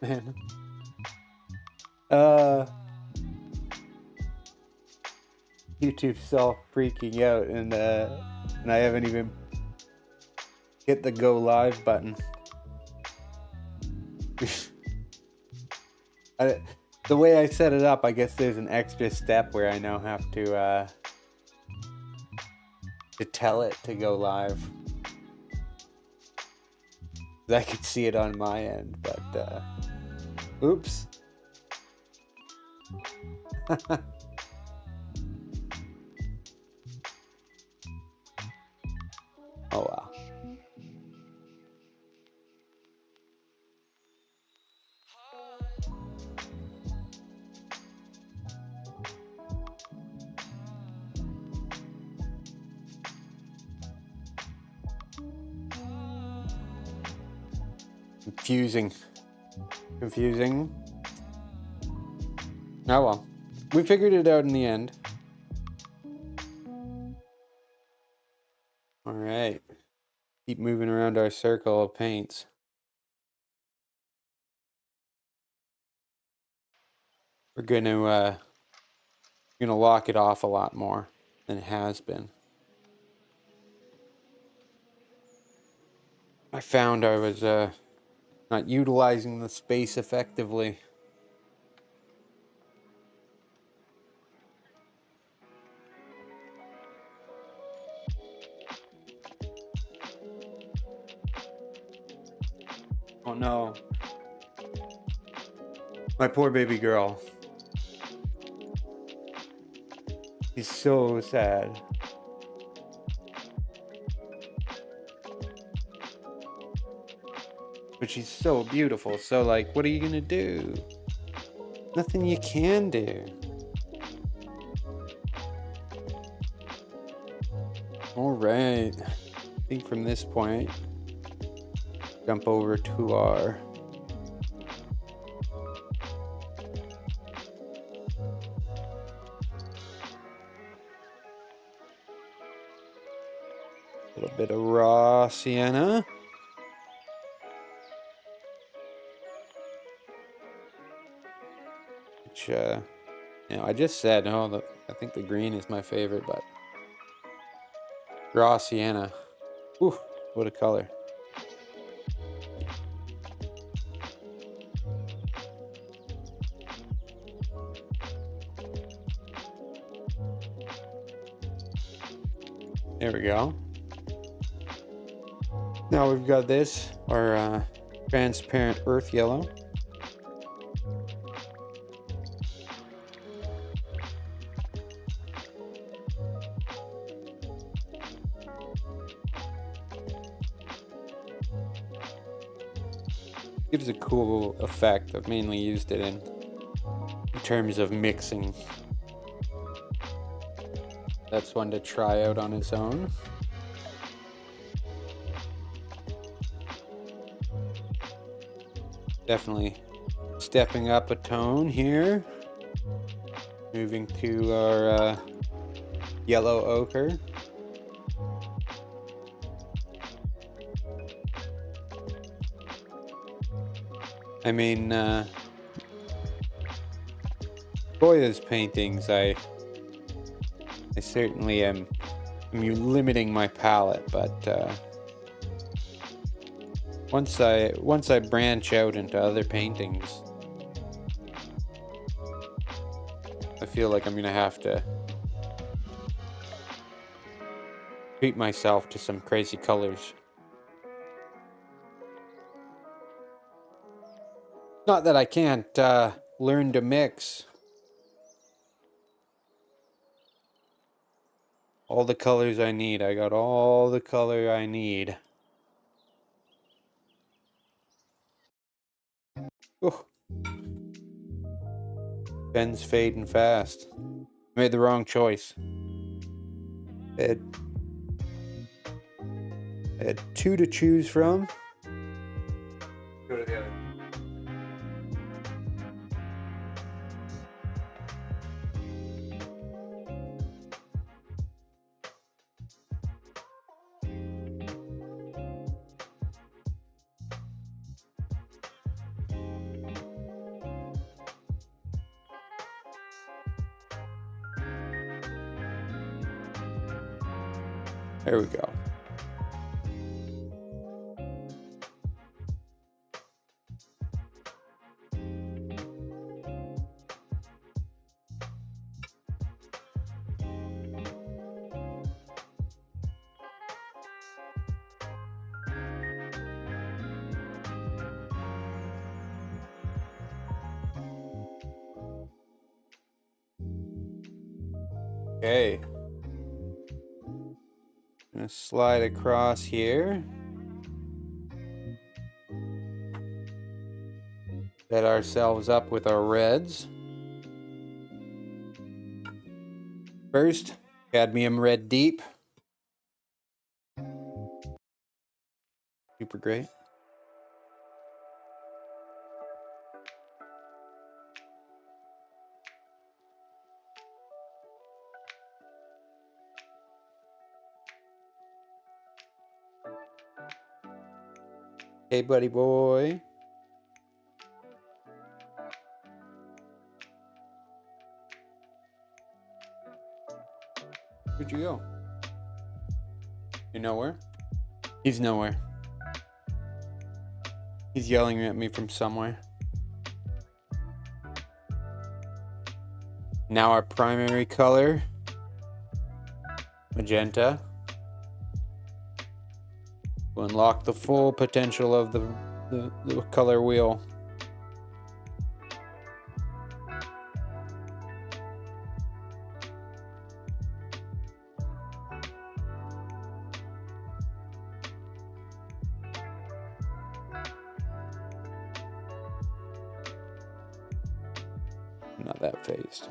Man. Uh, YouTube's all freaking out, and I haven't even hit the go live button. I, the way I set it up, I guess there's an extra step where I now have to tell it to go live. I could see it on my end, but oops. Oh well. Confusing. Oh well. We figured it out in the end. Alright. Keep moving around our circle of paints. We're gonna lock it off a lot more than it has been. I found I was not utilizing the space effectively. Oh no. My poor baby girl. She's so sad. But she's so beautiful, so like, what are you gonna do? Nothing you can do. Alright. I think from this point, jump over to our little bit of raw sienna. Which, I just said, I think the green is my favorite, but raw sienna. Ooh, what a color. There we go. Now we've got this, our transparent earth yellow. Gives a cool effect. I've mainly used it in terms of mixing. That's one to try out on its own. Definitely stepping up a tone here. Moving to our yellow ochre. I mean, Goya's paintings, I certainly am limiting my palette, but once I branch out into other paintings, I feel like I'm gonna have to treat myself to some crazy colors. Not that I can't learn to mix all the colors I need. I got all the color I need. Oh, pen's fading fast. Made the wrong choice. I had two to choose from. Go to the other. There we go. Okay. Gonna slide across here. Set ourselves up with our reds. First, cadmium red deep. Super great. Hey, buddy boy. Where'd you go? You nowhere? He's nowhere. He's yelling at me from somewhere. Now our primary color, magenta. We'll unlock the full potential of the color wheel. I'm not that phased.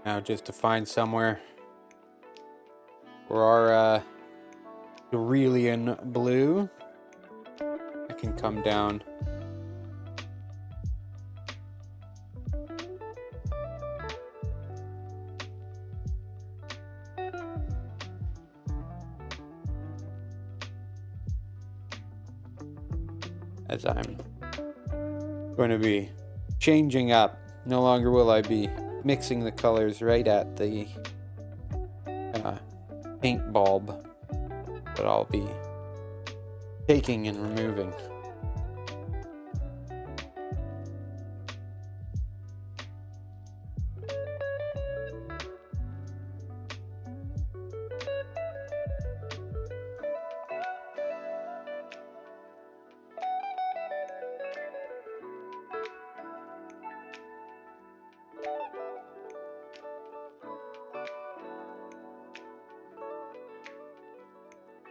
Now just to find somewhere for our cerulean blue. I can come down. As I'm going to be changing up. No longer will I be mixing the colors right at the paint bulb, but I'll be taking and removing.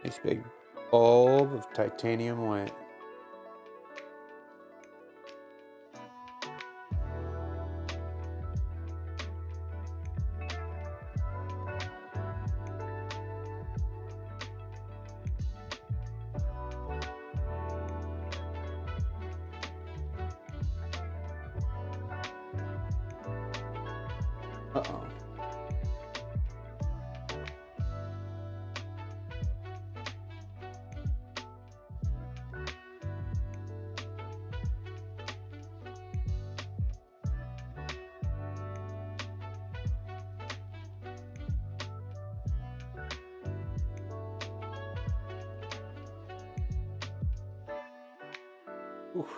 Nice big bulb of titanium white. Uh-oh. Oof.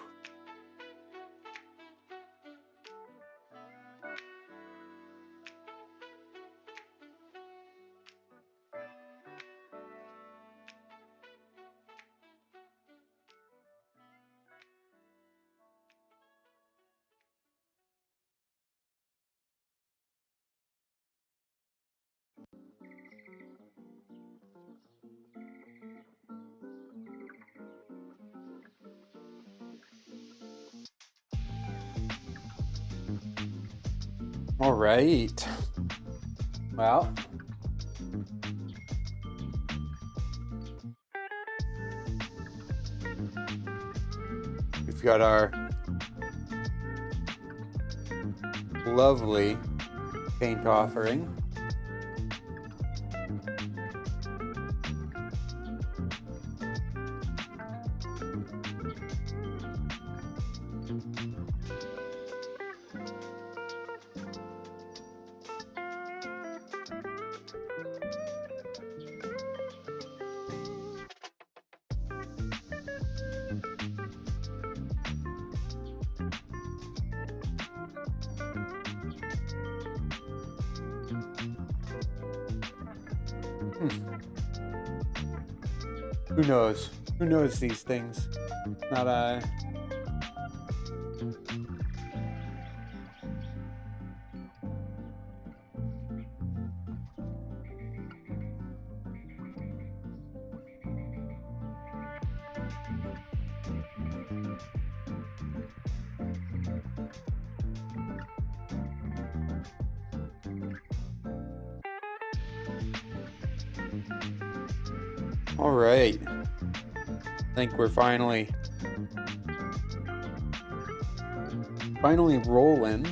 All right. Well, we've got our lovely paint offering. Who knows? Who knows these things? Not I. All right. I think we're finally rolling.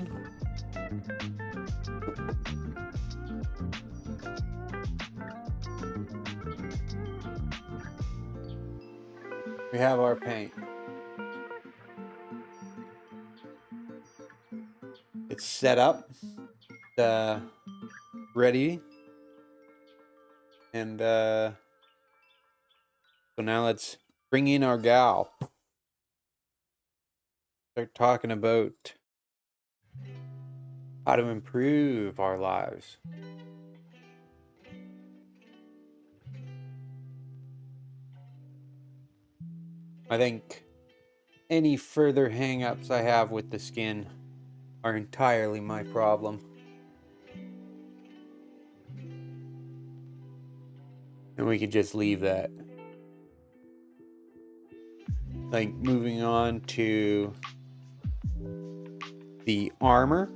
We have our paint. It's set up, ready, and so now let's bring in our gal. Start talking about how to improve our lives. I think any further hang-ups I have with the skin are entirely my problem. And we could just leave that. Like, moving on to the armor.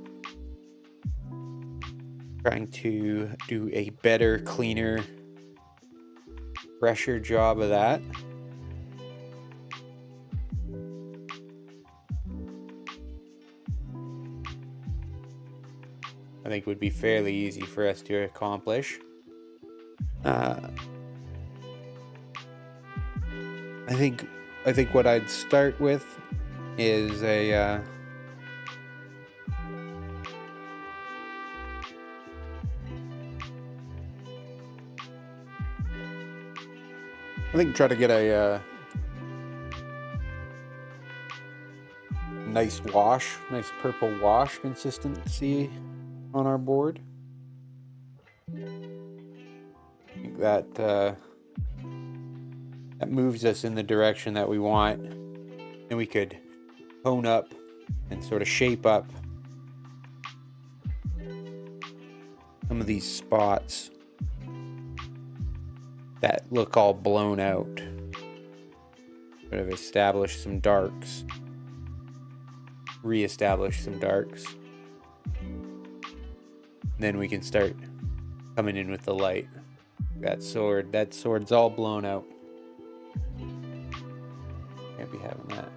Trying to do a better, cleaner, fresher job of that. I think would be fairly easy for us to accomplish. I think what I'd start with is I think try to get a nice wash, nice purple wash consistency on our board. I think that moves us in the direction that we want, and we could tone up and sort of shape up some of these spots that look all blown out. Sort of establish some darks, re-establish some darks. Then we can start coming in with the light. That sword's all blown out. Can't be having that.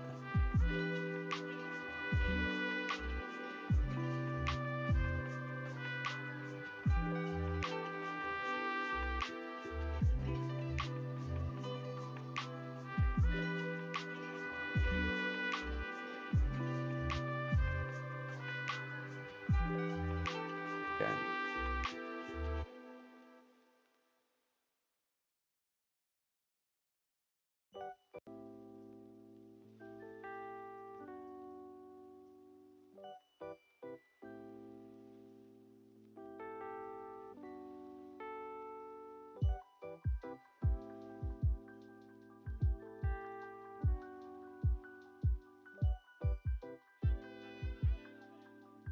Okay.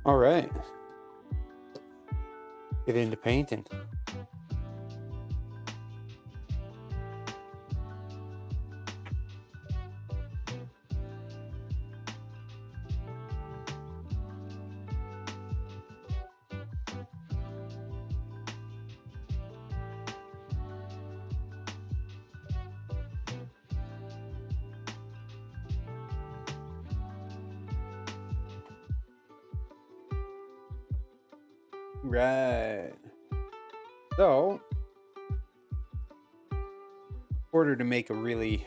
All right. Get into painting. Right. So, in order to make a really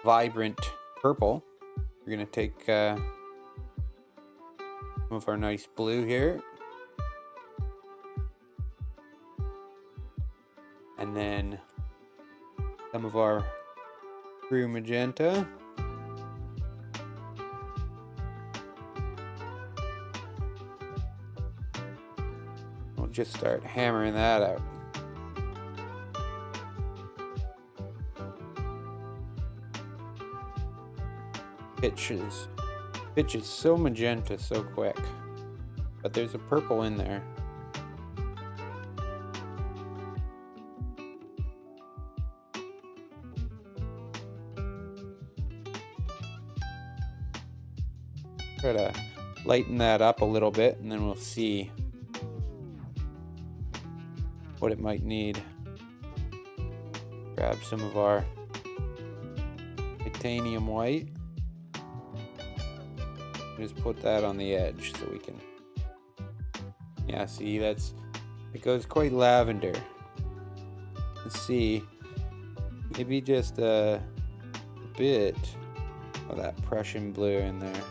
vibrant purple, we're going to take some of our nice blue here. And then some of our true magenta. We'll just start hammering that out. pitches so magenta so quick. But there's a purple in there. Try to lighten that up a little bit, and then we'll see what it might need. Grab some of our titanium white. Just put that on the edge so we can, yeah, see, it goes quite lavender. Let's see, maybe just a bit of that Prussian blue in there.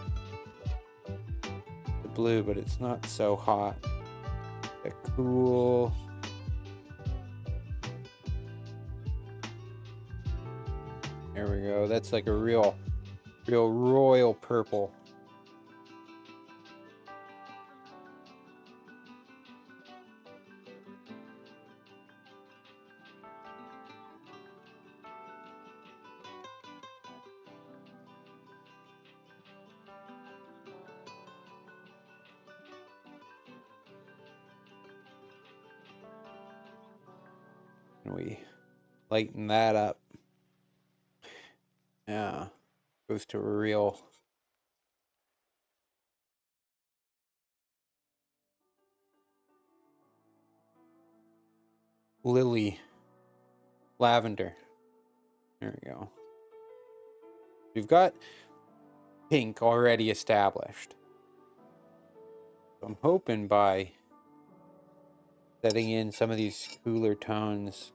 The blue, but it's not so hot. A cool, there we go. That's like a real royal purple. And we lighten that up. Yeah, goes to a real lily lavender. There we go. We've got pink already established. So I'm hoping by setting in some of these cooler tones,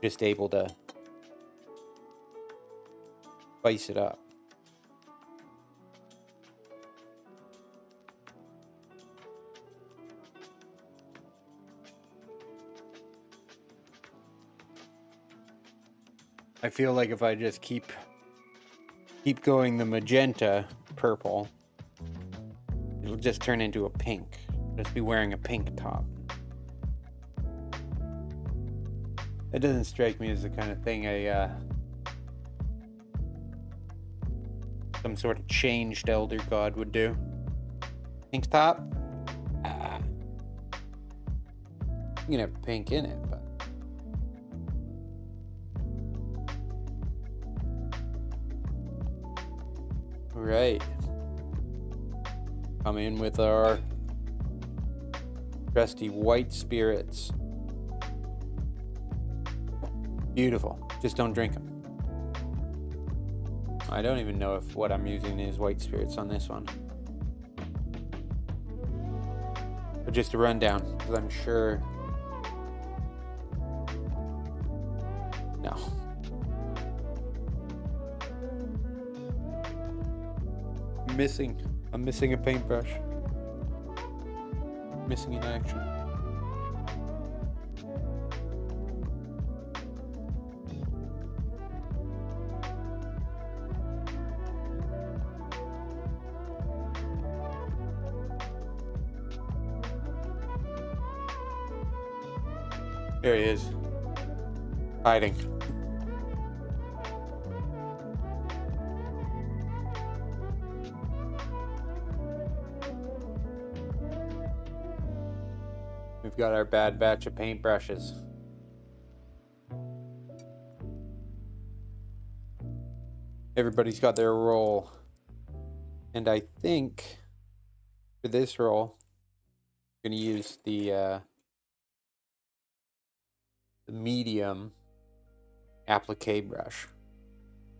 just able to spice it up. I feel like if I just keep going the magenta purple, it'll just turn into a pink. Just be wearing a pink top. It doesn't strike me as the kind of thing some sort of changed elder god would do. Pink top? You can have pink in it, but right. Come in with our trusty white spirits. Beautiful. Just don't drink them. I don't even know if what I'm using is white spirits on this one. But just a rundown, because I'm sure. No. I'm missing a paintbrush. Missing in action. There he is. Hiding. We've got our bad batch of paintbrushes. Everybody's got their role. And I think for this role, I'm going to use the medium applique brush.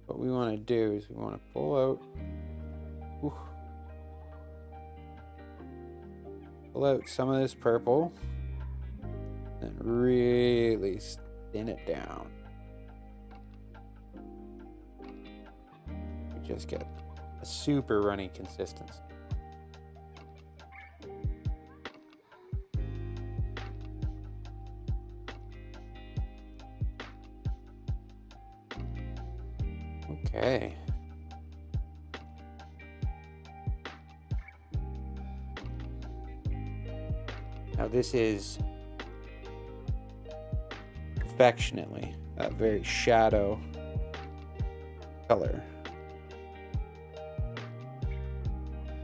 What we want to do is we want to pull out some of this purple and really thin it down. We just get a super runny consistency. Okay. Now this is affectionately that very shadow color.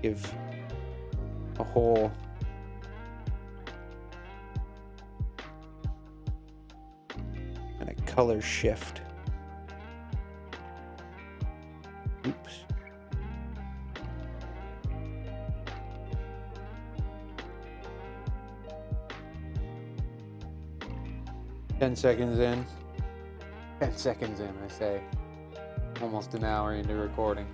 Give a whole kind of color shift. Oops. Ten seconds in. 10 seconds in, I say. Almost an hour into recording.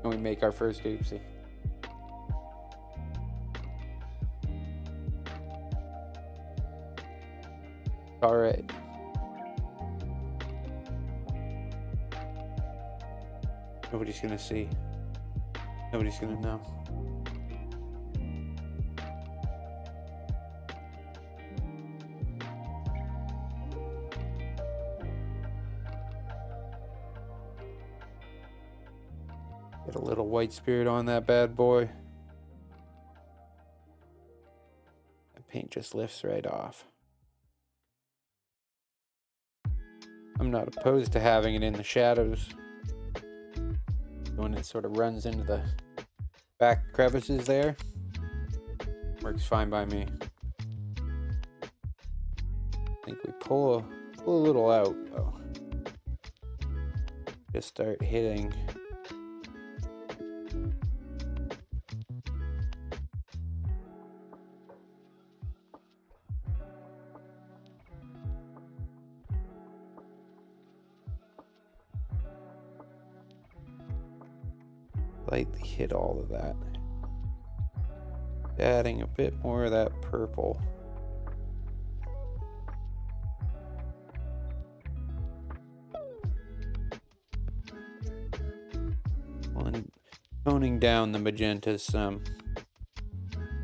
And we make our first oopsie. Alright. Nobody's gonna see. Nobody's gonna know. Get a little white spirit on that bad boy. The paint just lifts right off. I'm not opposed to having it in the shadows. When it sort of runs into the back crevices there, works fine by me. I think we pull a little out though. Just start hitting. Lightly hit all of that. Adding a bit more of that purple. And toning down the magentas some.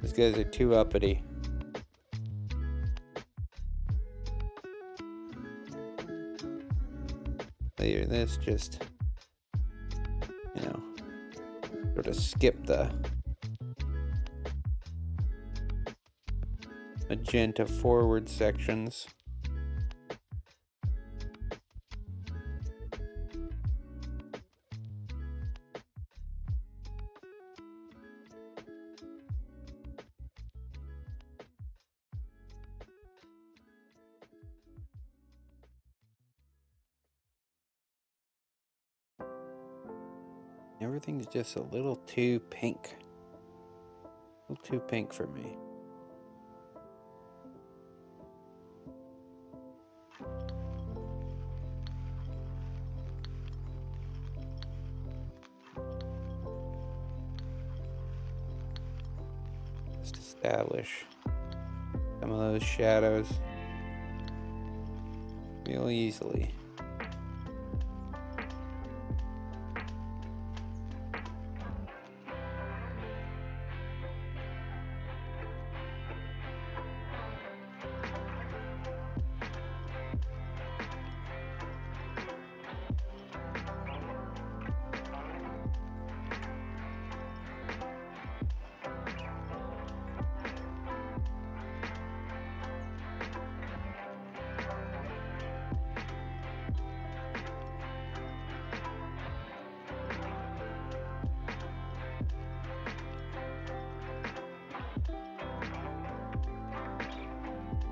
These guys are too uppity. Later this just, you know, sort of skip the magenta forward sections. Everything's just a little too pink. A little too pink for me. Just establish some of those shadows real easily.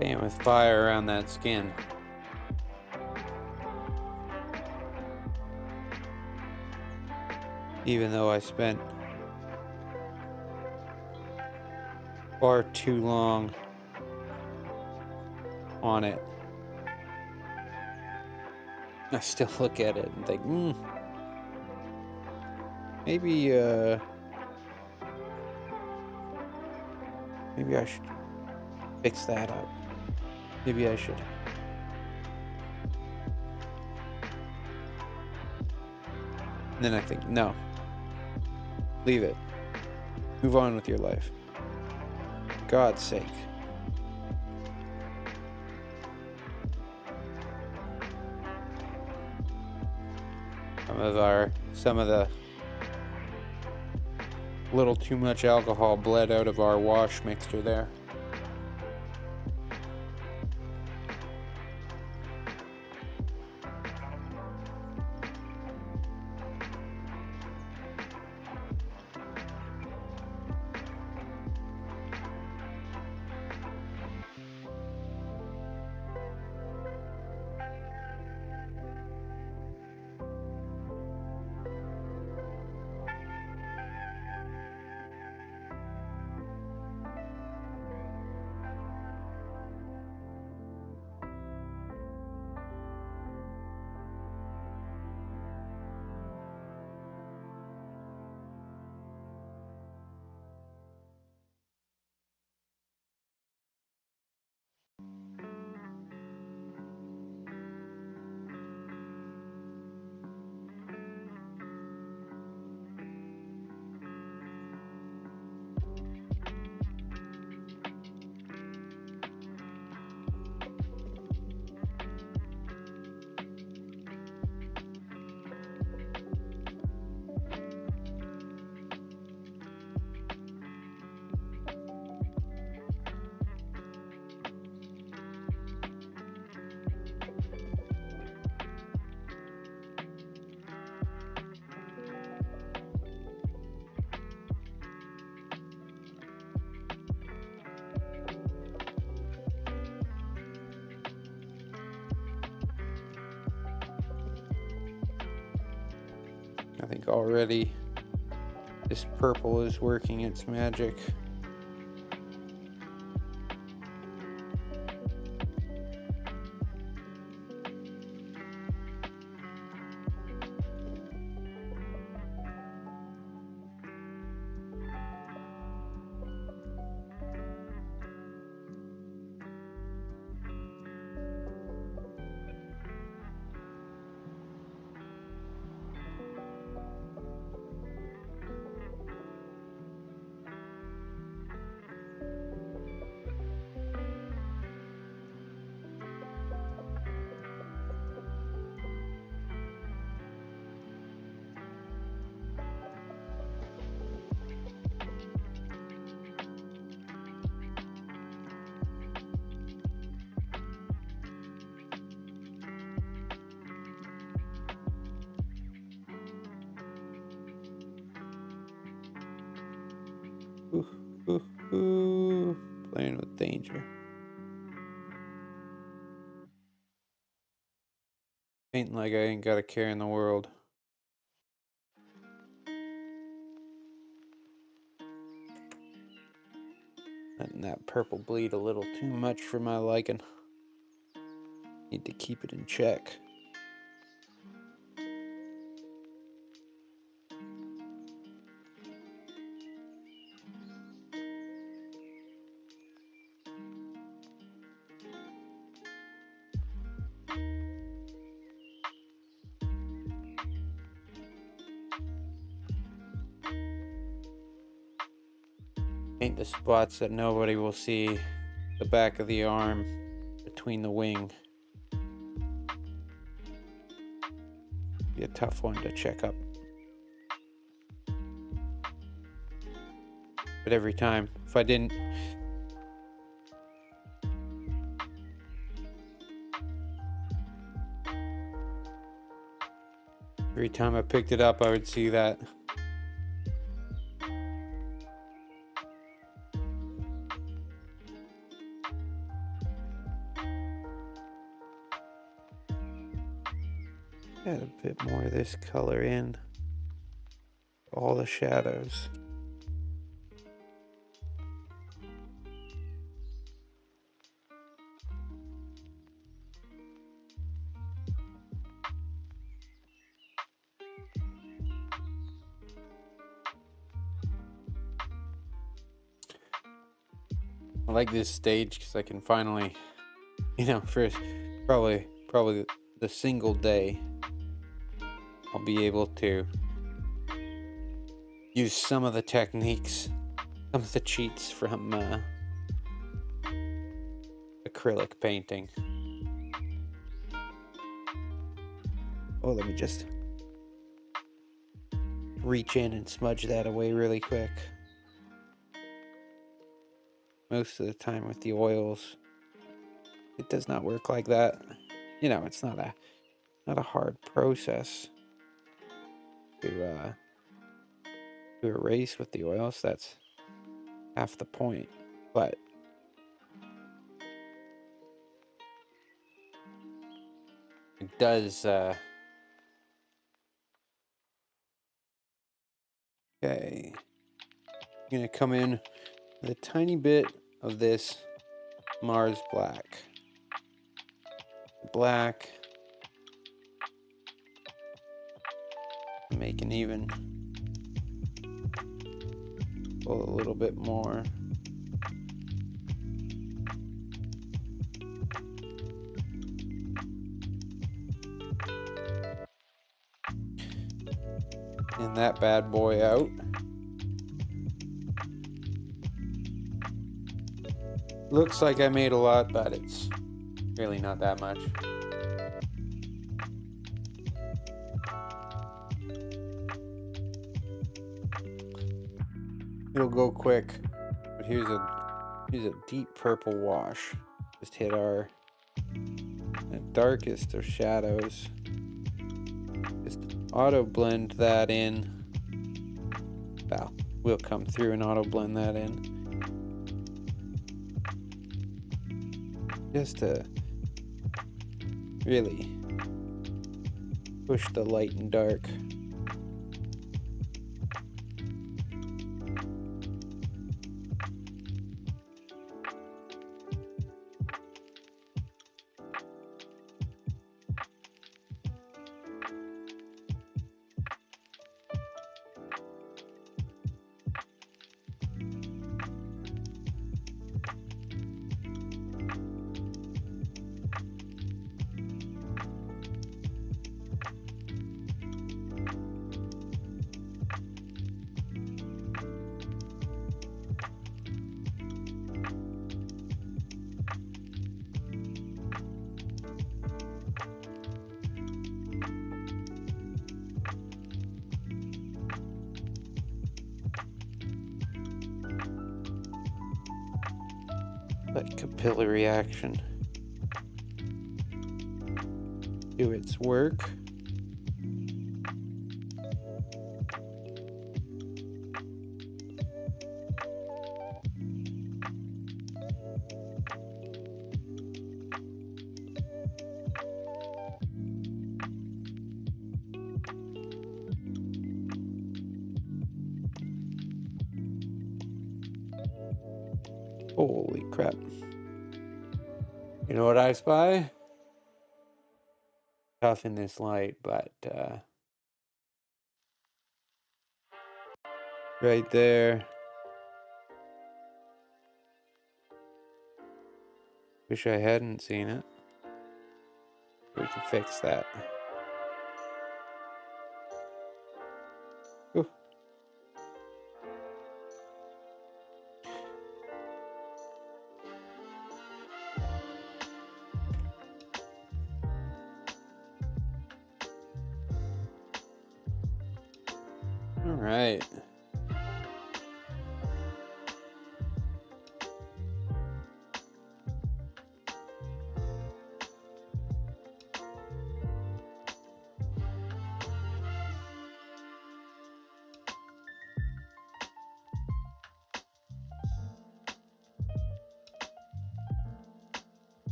Playing with fire around that skin. Even though I spent far too long on it, I still look at it and think, maybe I should fix that up. Maybe I should. And then I think, no. Leave it. Move on with your life. For God's sake. Some of the little too much alcohol bled out of our wash mixture there. I think already this purple is working its magic. Ooh, ooh, ooh. Playing with danger. Painting like I ain't got a care in the world. Letting that purple bleed a little too much for my liking. Need to keep it in check. Paint the spots that nobody will see. The back of the arm, between the wing. Be a tough one to check up. But every time, if I didn't... Every time I picked it up, I would see that. Add a bit more of this color in. All the shadows. I like this stage because I can finally, for probably the single day, I'll be able to use some of the techniques, some of the cheats from acrylic painting. Oh, let me just reach in and smudge that away really quick. Most of the time with the oils, it does not work like that. It's not a hard process to erase with the oils. That's half the point. But it does. Okay, I'm gonna come in with a tiny bit of this Mars black. Make an even. Pull a little bit more. And that bad boy out. Looks like I made a lot, but it's really not that much. It'll go quick, but here's a deep purple wash. Just hit the darkest of shadows. Just auto blend that in. Well, we'll come through and auto blend that in. Just to really push the light and dark Let capillary action do its work. Holy crap. You know what I spy? Tough in this light, but right there. Wish I hadn't seen it. We can fix that. Ooh. All right.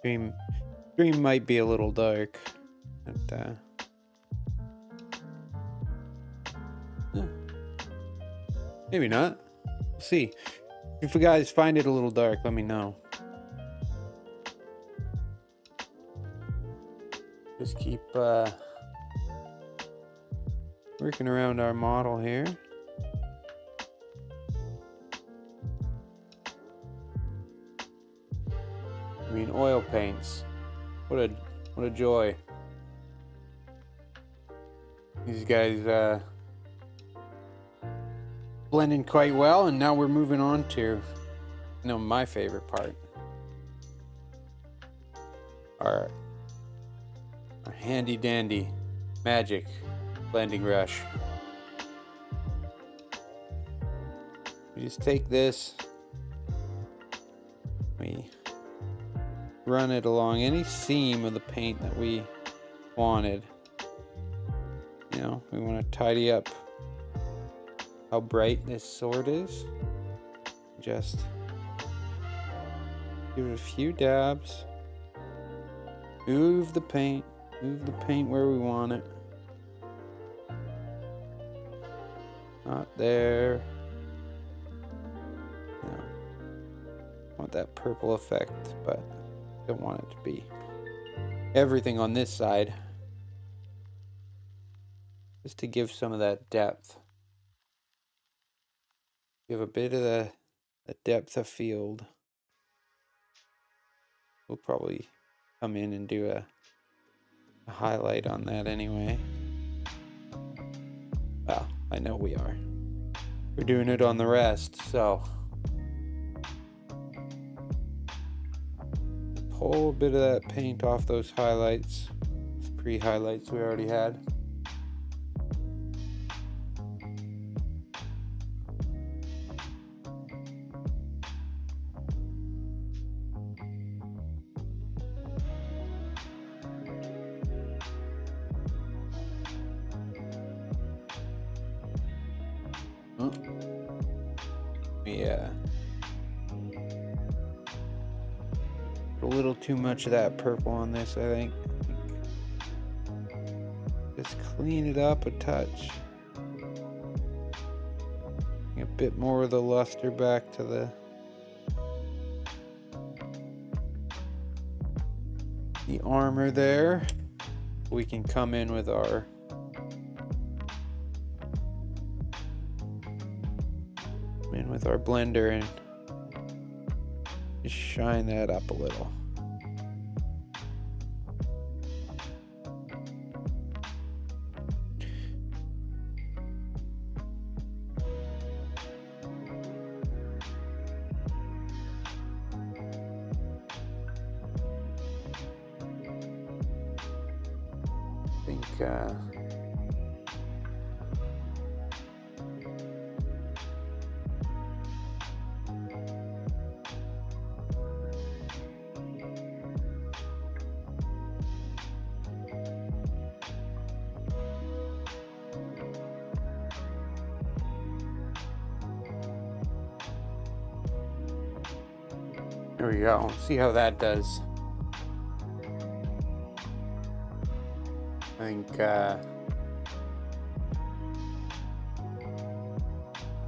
Dream might be a little dark, but maybe not. We'll see. If you guys find it a little dark, let me know. Just keep working around our model here. I mean, oil paints. What a joy. These guys blend in quite well, and now we're moving on to, my favorite part. Our handy dandy magic blending brush. We just take this, we run it along any seam of the paint that we wanted. We want to tidy up how bright this sword is. Just give it a few dabs. Move the paint where we want it. Not there. Want that purple effect, but don't want it to be everything on this side. Just to give some of that depth. Give a bit of the depth of field. We'll probably come in and do a highlight on that anyway. Well, I know we are. We're doing it on the rest, so pull a bit of that paint off those highlights. Those pre-highlights we already had. Yeah. A little too much of that purple on this, I think. Just clean it up a touch. A bit more of the luster back to the armor there. We can come in with our blender and just shine that up a little. I think There we go. See how that does. I think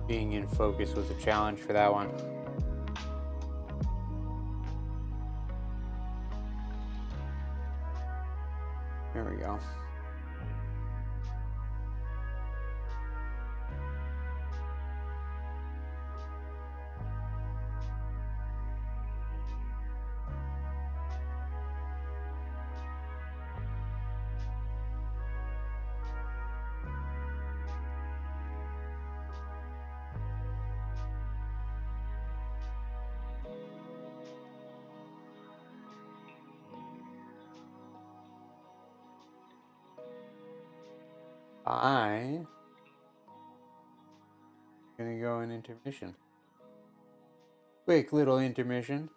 being in focus was a challenge for that one. There we go. I'm gonna go in intermission. Quick little intermission.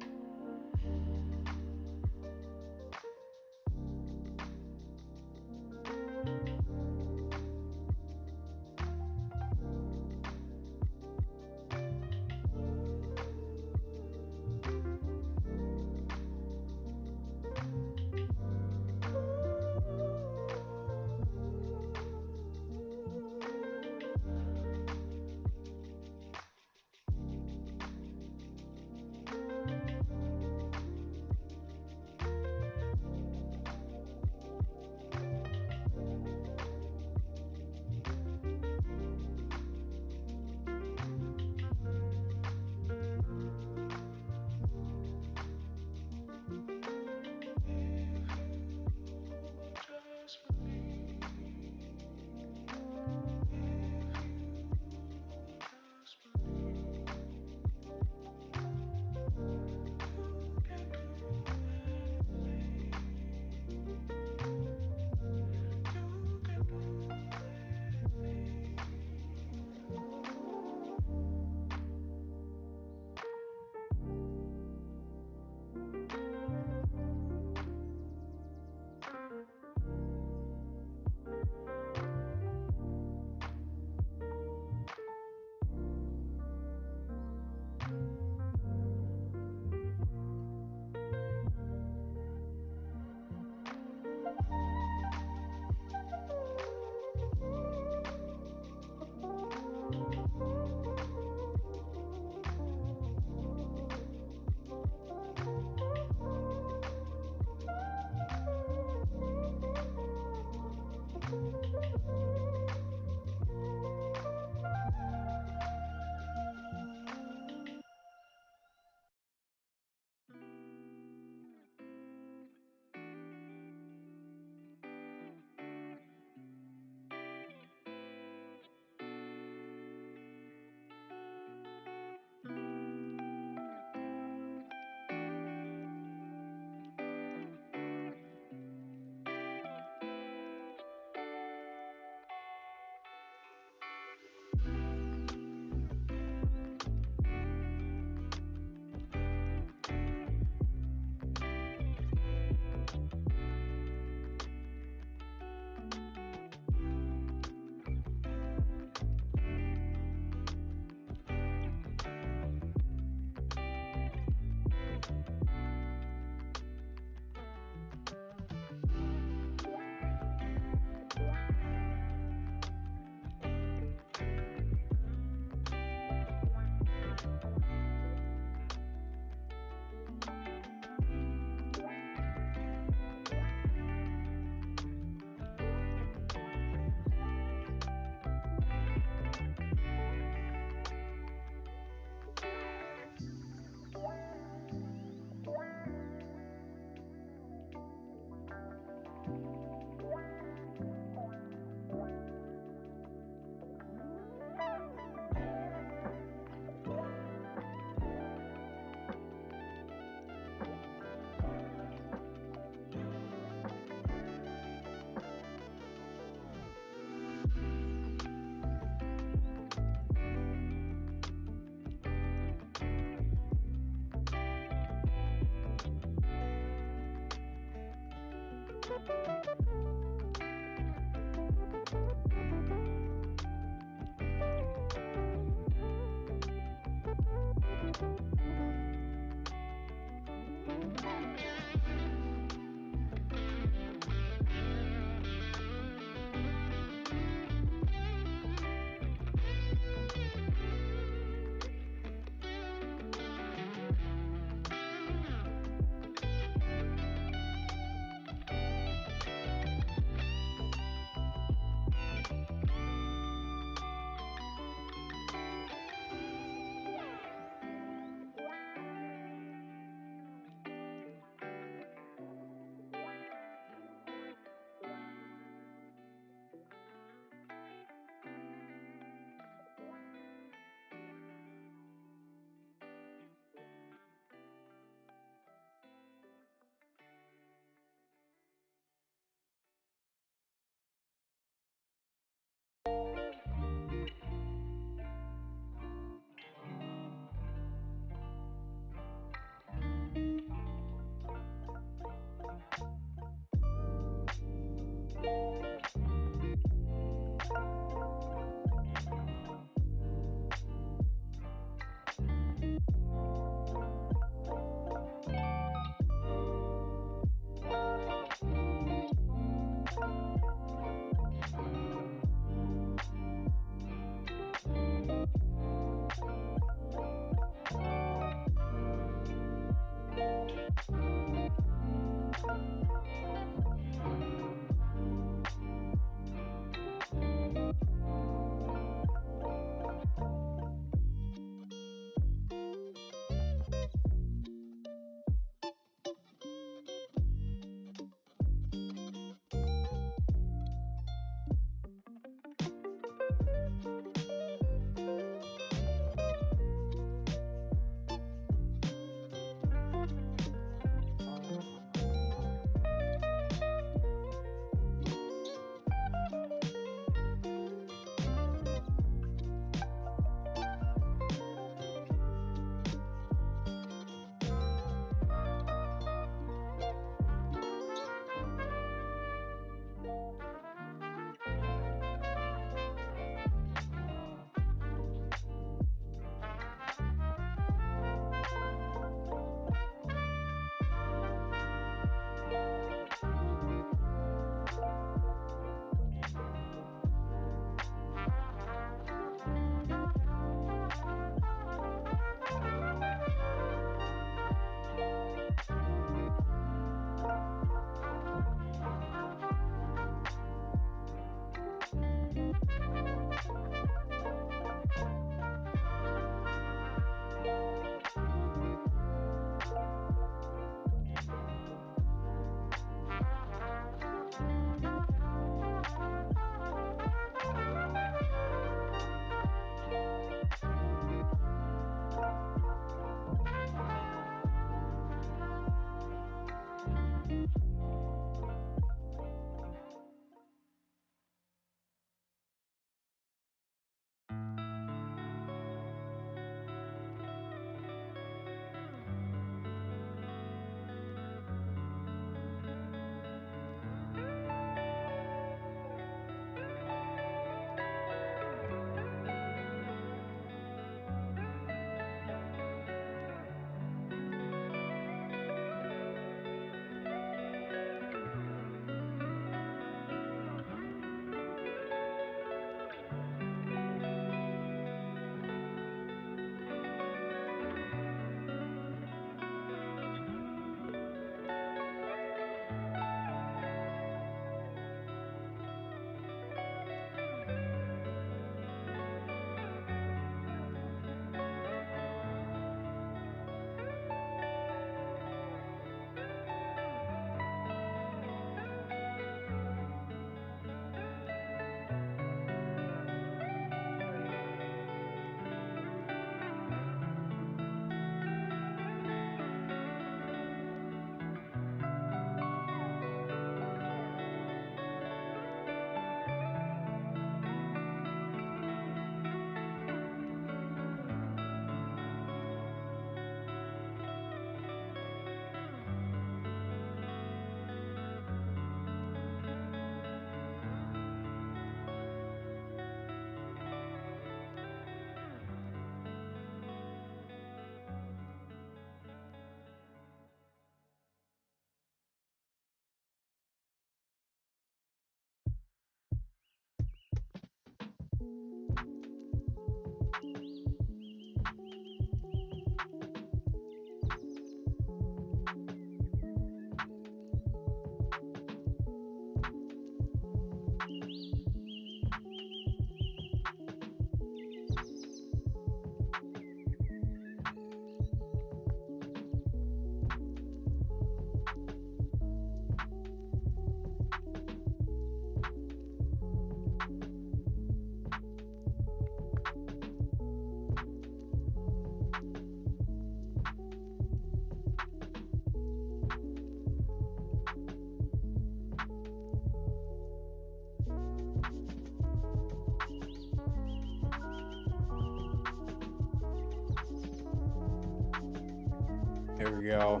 Here we go.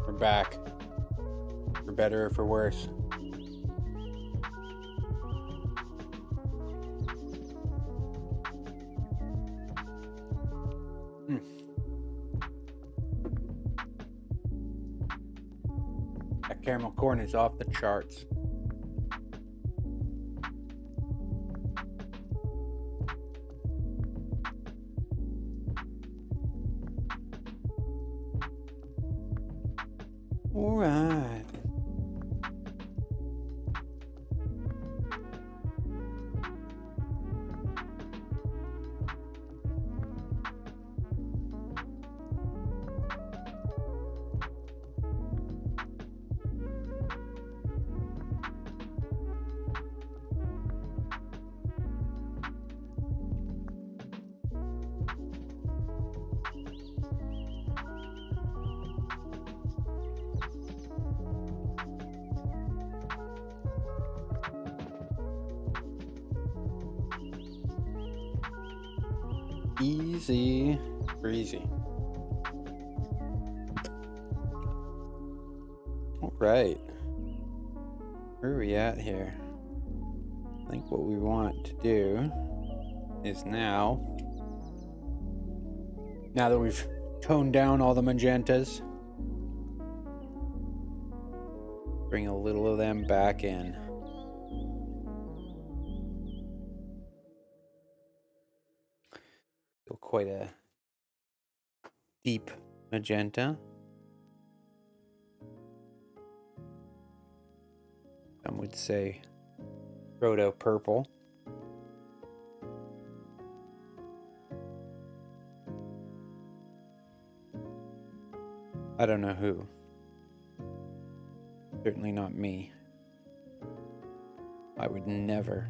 We're back. For better or for worse. That caramel corn is off the charts. All right. Easy breezy. All right. Where are we at here? I think what we want to do is now that we've toned down all the magentas, bring a little of them back in. Still quite a deep magenta. Some would say proto purple. I don't know who. Certainly not me. I would never.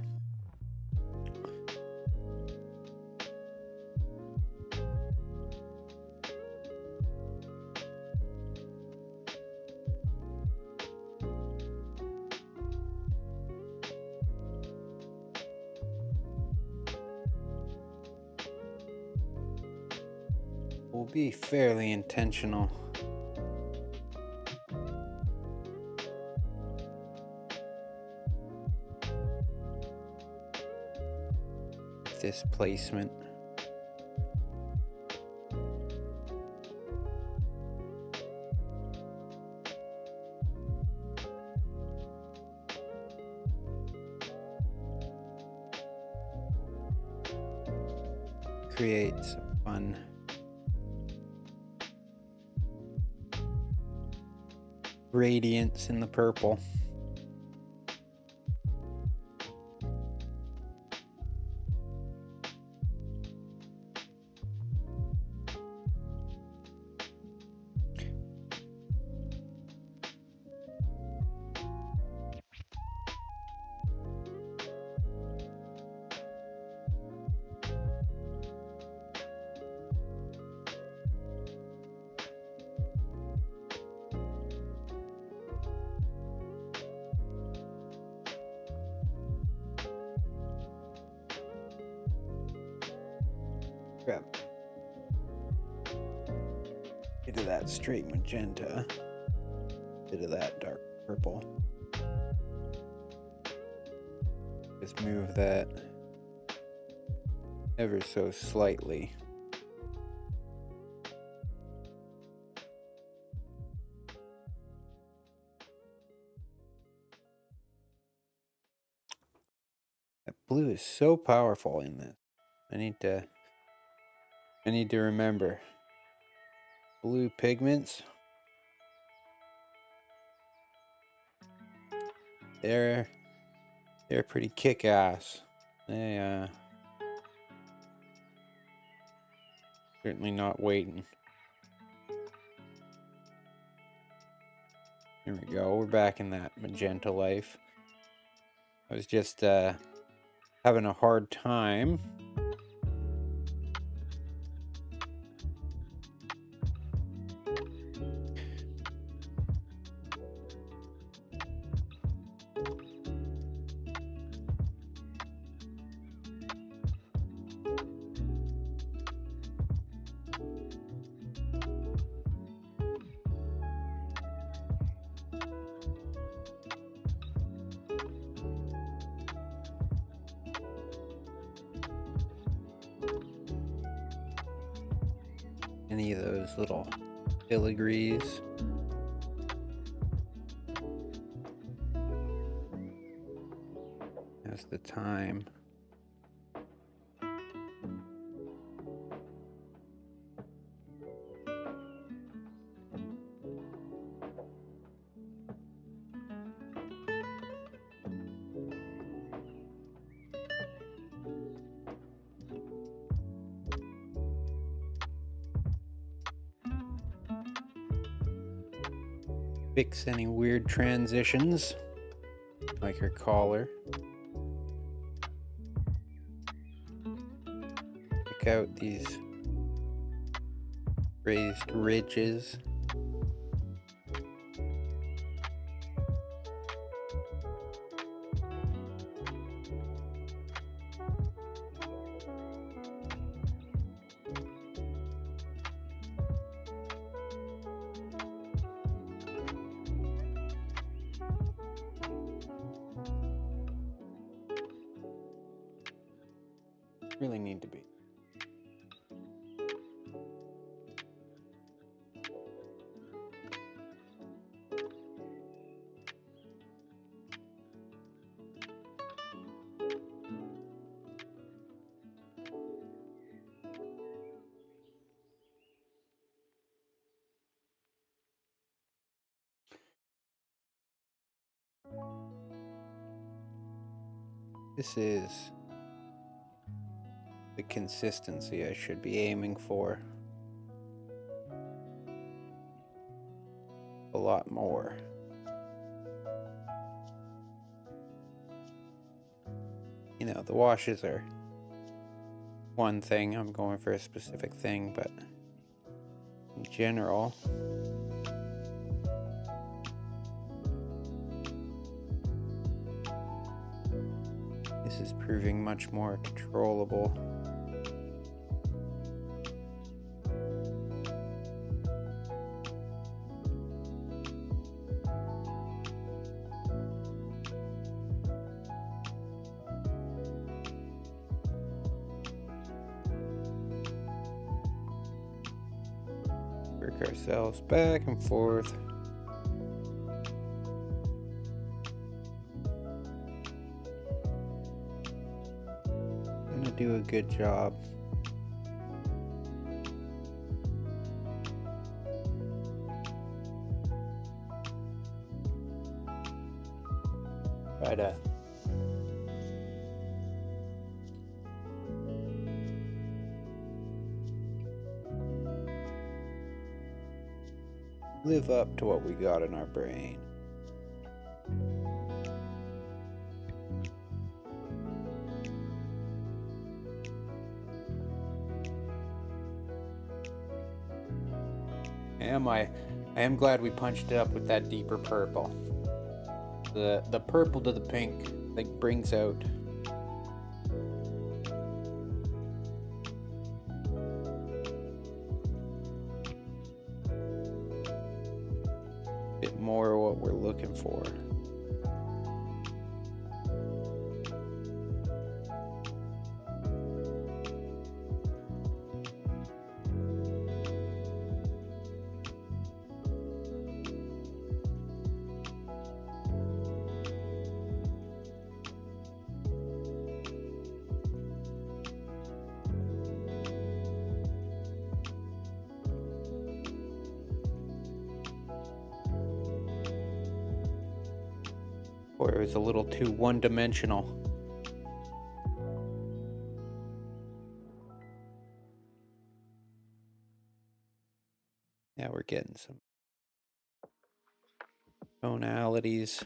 Will be fairly intentional. This placement. Create some fun gradients in the purple. Grab a bit of that straight magenta, bit of that dark purple. Just move that ever so slightly. Yep. Blue is so powerful in this. I need to remember. Blue pigments. They're pretty kick-ass. They certainly not waiting. Here we go. We're back in that magenta life. I was just having a hard time any of those little filigrees. As the time. Fix any weird transitions, like her collar. Pick out these raised ridges. Really need to be. This is the consistency I should be aiming for. A lot more. You know, the washes are one thing. I'm going for a specific thing, but in general, this is proving much more controllable. Work ourselves back and forth. Gonna do a good job. Try to live up to what we got in our brain. I am glad we punched it up with that deeper purple. The purple to the pink like brings out a bit more what we're looking for. Or it was a little too one-dimensional. Now we're getting some tonalities.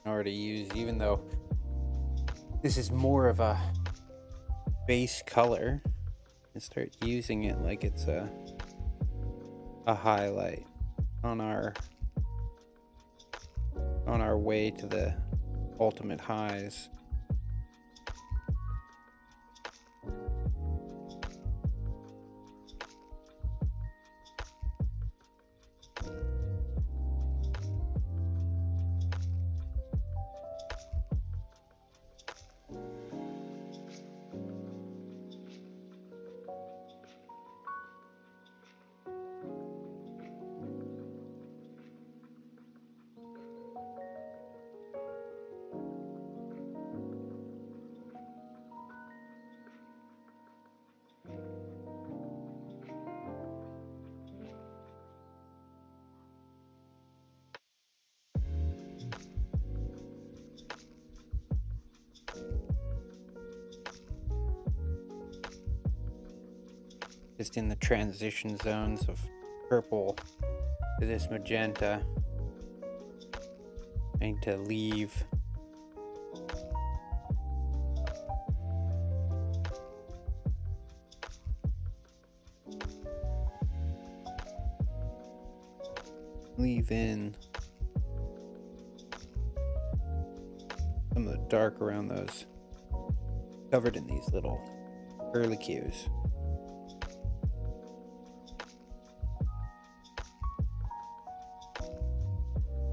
Already used, even though this is more of a base color, and start using it like it's a highlight on our way to the ultimate highs. Just in the transition zones of purple to this magenta. I need to leave in some of the dark around those, covered in these little curlicues.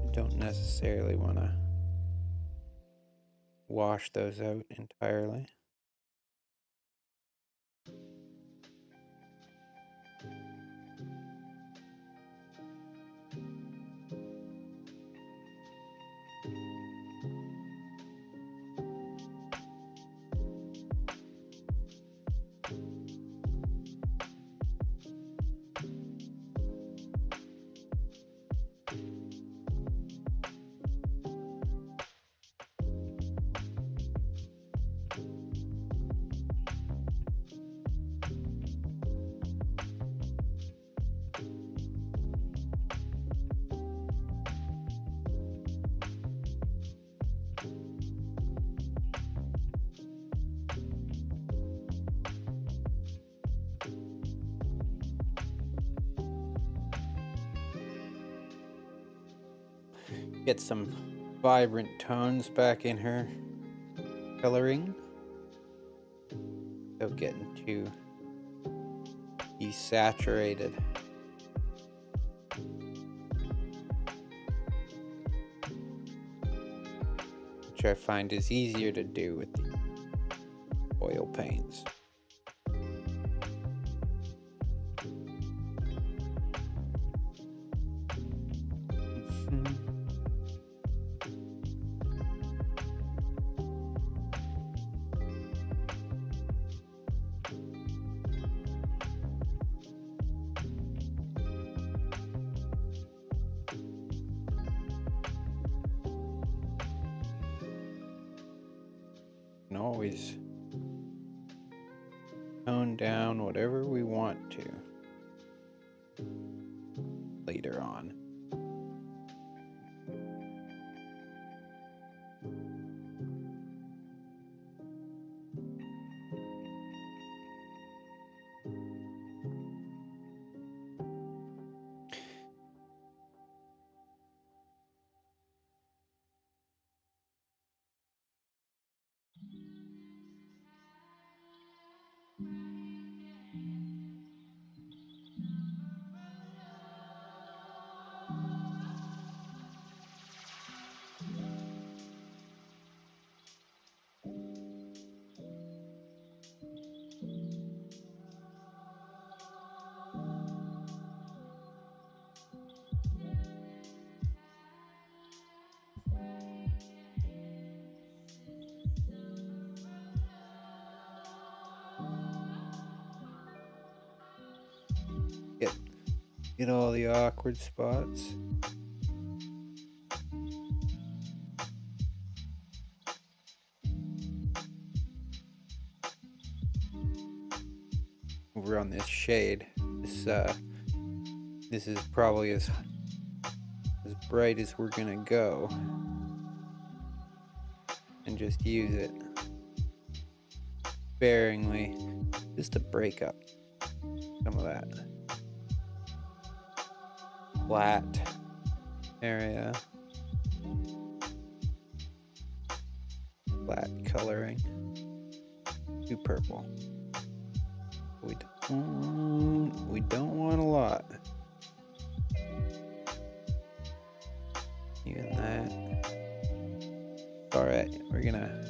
I don't necessarily want to wash those out entirely. Get some vibrant tones back in her coloring without getting too desaturated. Which I find is easier to do with the oil paints. Can always tone down whatever we want to later on. Get all the awkward spots. Over on this shade, this is probably as bright as we're gonna go, and just use it sparingly just to break up some of that flat area, flat coloring. Too purple. We don't want a lot. Even that. Alright, we're gonna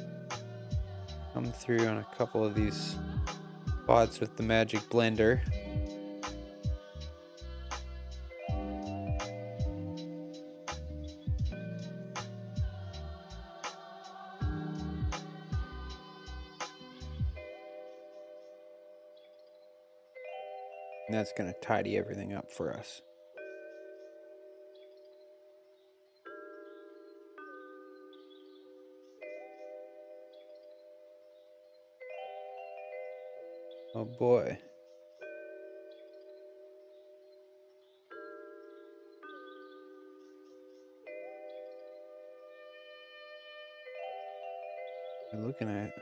come through on a couple of these spots with the magic blender. And that's gonna tidy everything up for us. Oh boy. You're looking at it.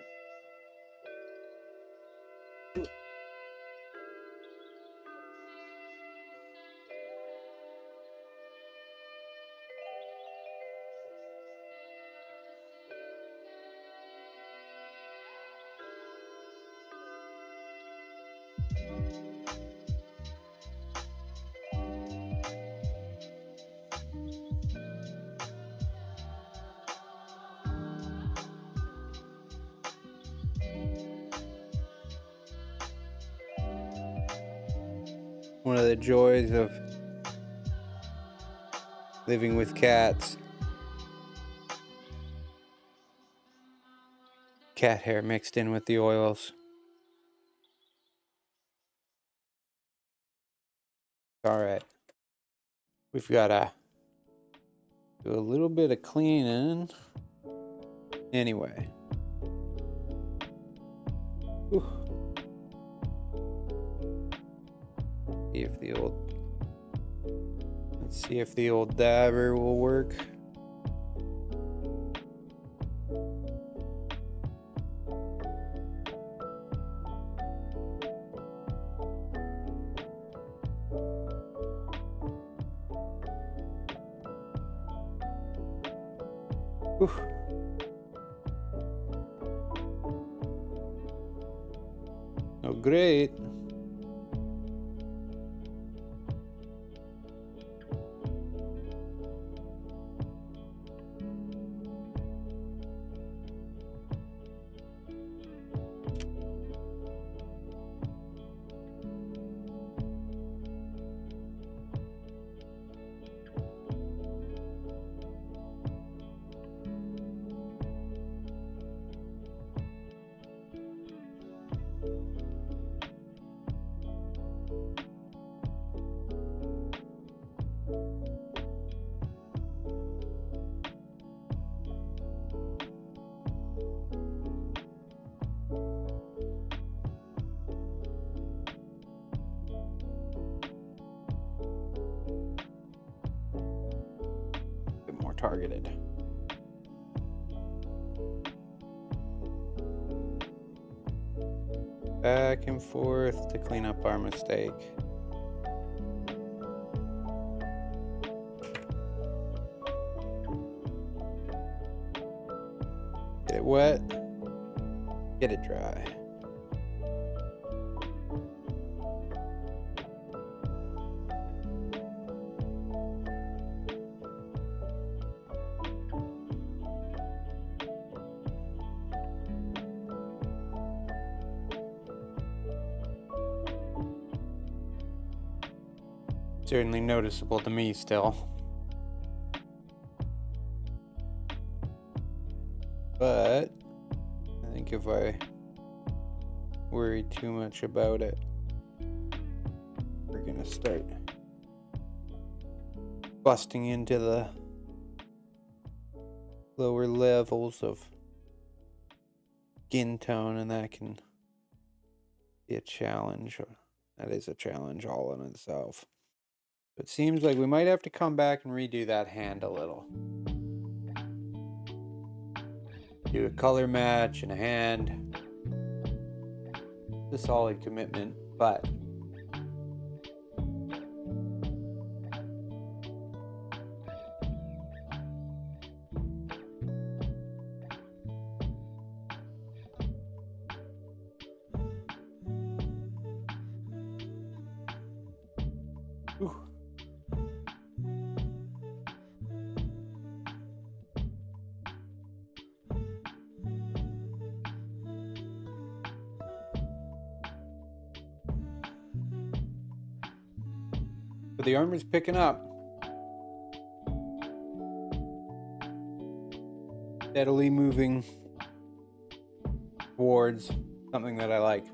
One of the joys of living with cats. Cat hair mixed in with the oils. Alright. We've gotta do a little bit of cleaning. Anyway. Whew. Let's see if the old dabber will work. Whew. Oh, great. More targeted. Back and forth to clean up our mistake. Get it wet, get it dry. Certainly noticeable to me still. But I think if I worry too much about it, we're gonna gonna start busting into the lower levels of skin tone, and that can be a challenge. That is a challenge all in itself. It seems like we might have to come back and redo that hand a little. Do a color match and a hand. It's a solid commitment, but ooh. But the armor's picking up. Steadily moving towards something that I like.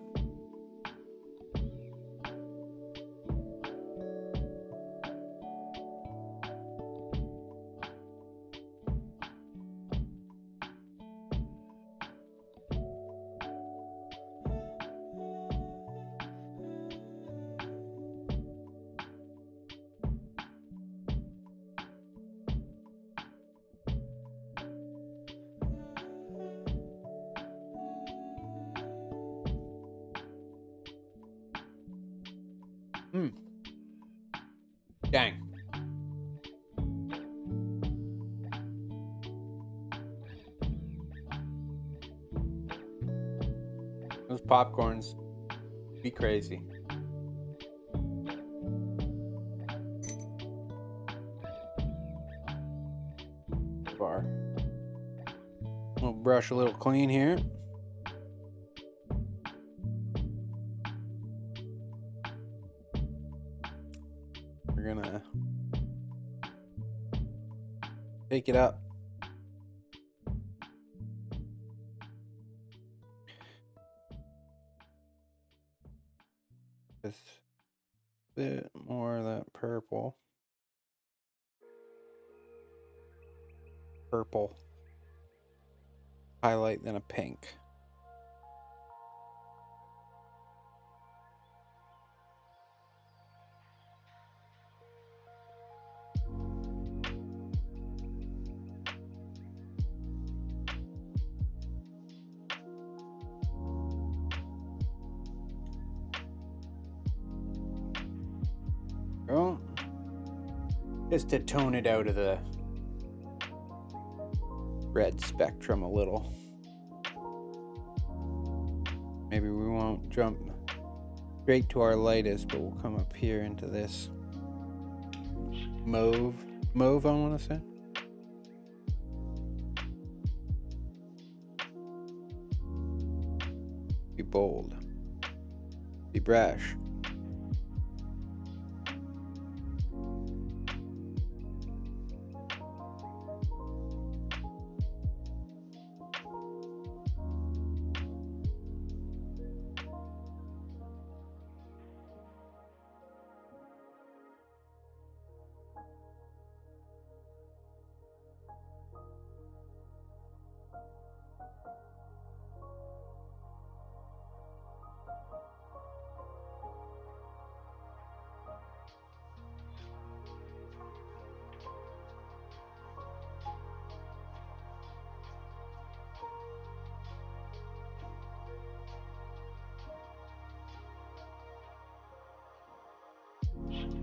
Dang. Those popcorns be crazy. Bar. We'll brush a little clean here. We're gonna take it up. Just a bit more of that purple. Purple highlight than a pink. Well, just to tone it out of the red spectrum a little. Maybe we won't jump straight to our lightest, but we'll come up here into this mauve, I want to say. Be bold. Be brash.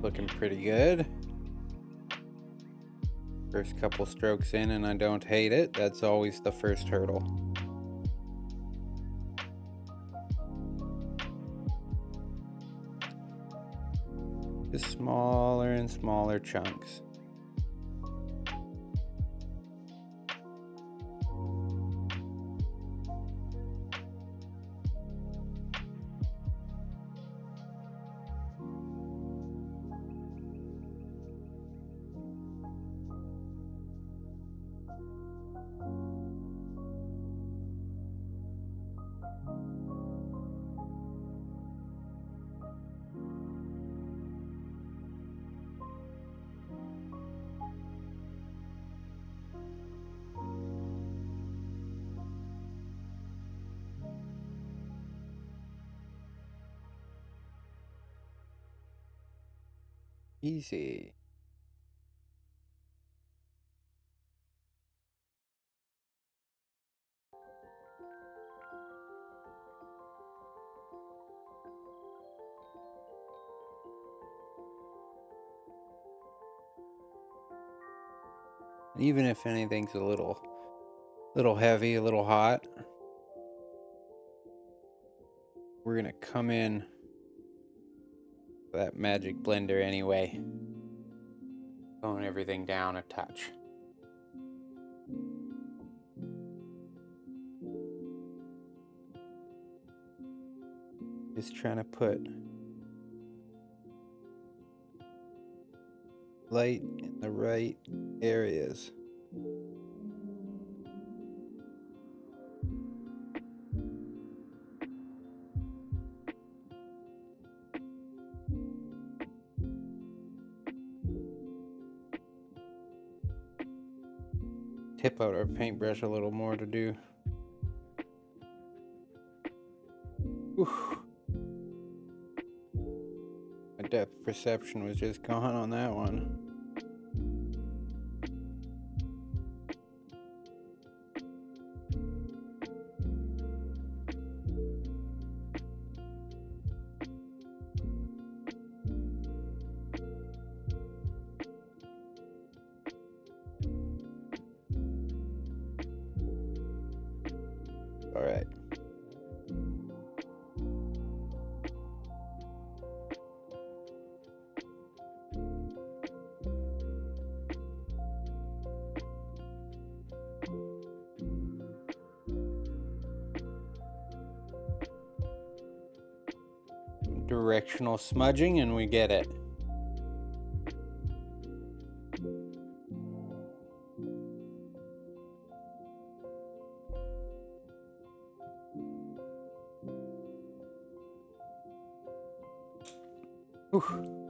Looking pretty good. First couple strokes in and I don't hate it. That's always the first hurdle. Just smaller and smaller chunks. Easy. Even if anything's a little heavy, a little hot, we're gonna come in with that magic blender anyway. Tone everything down a touch. Just trying to put light in the right areas. Tip out our paintbrush a little more to do. Whew. My depth perception was just gone on that one. All right. Directional smudging and we get it. Whew.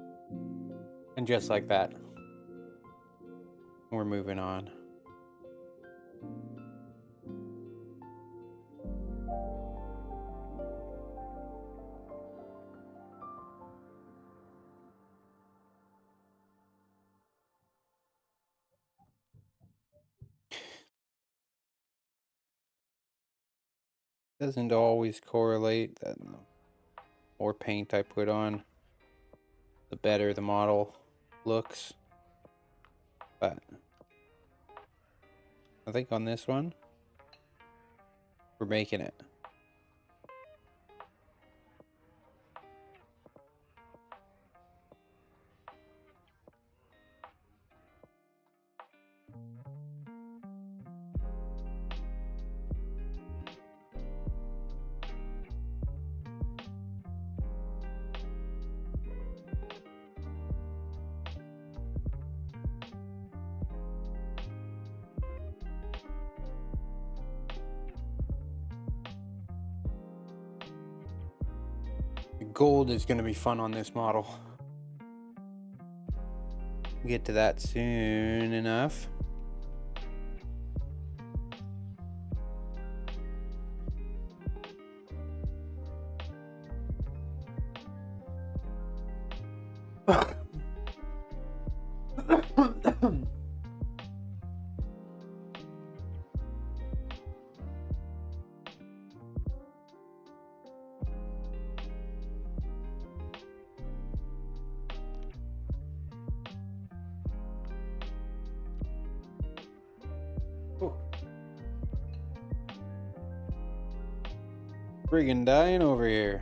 And just like that, we're moving on. Doesn't always correlate. That the more paint I put on, the better the model looks. But I think on this one, we're making it. The gold is going to be fun on this model. Get to that soon enough. Friggin' dying over here.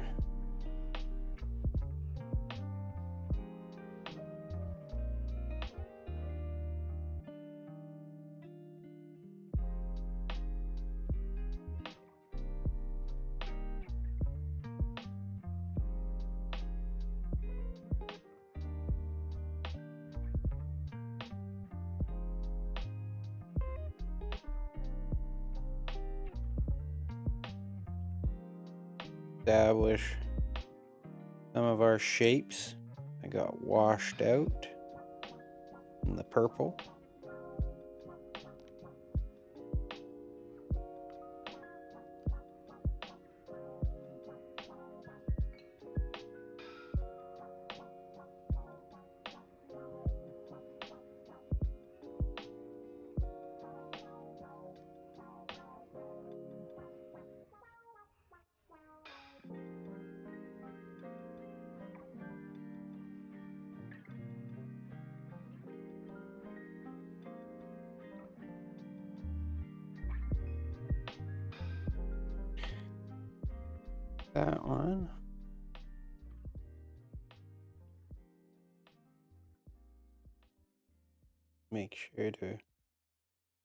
Establish some of our shapes. I got washed out in the purple. that one. Make sure to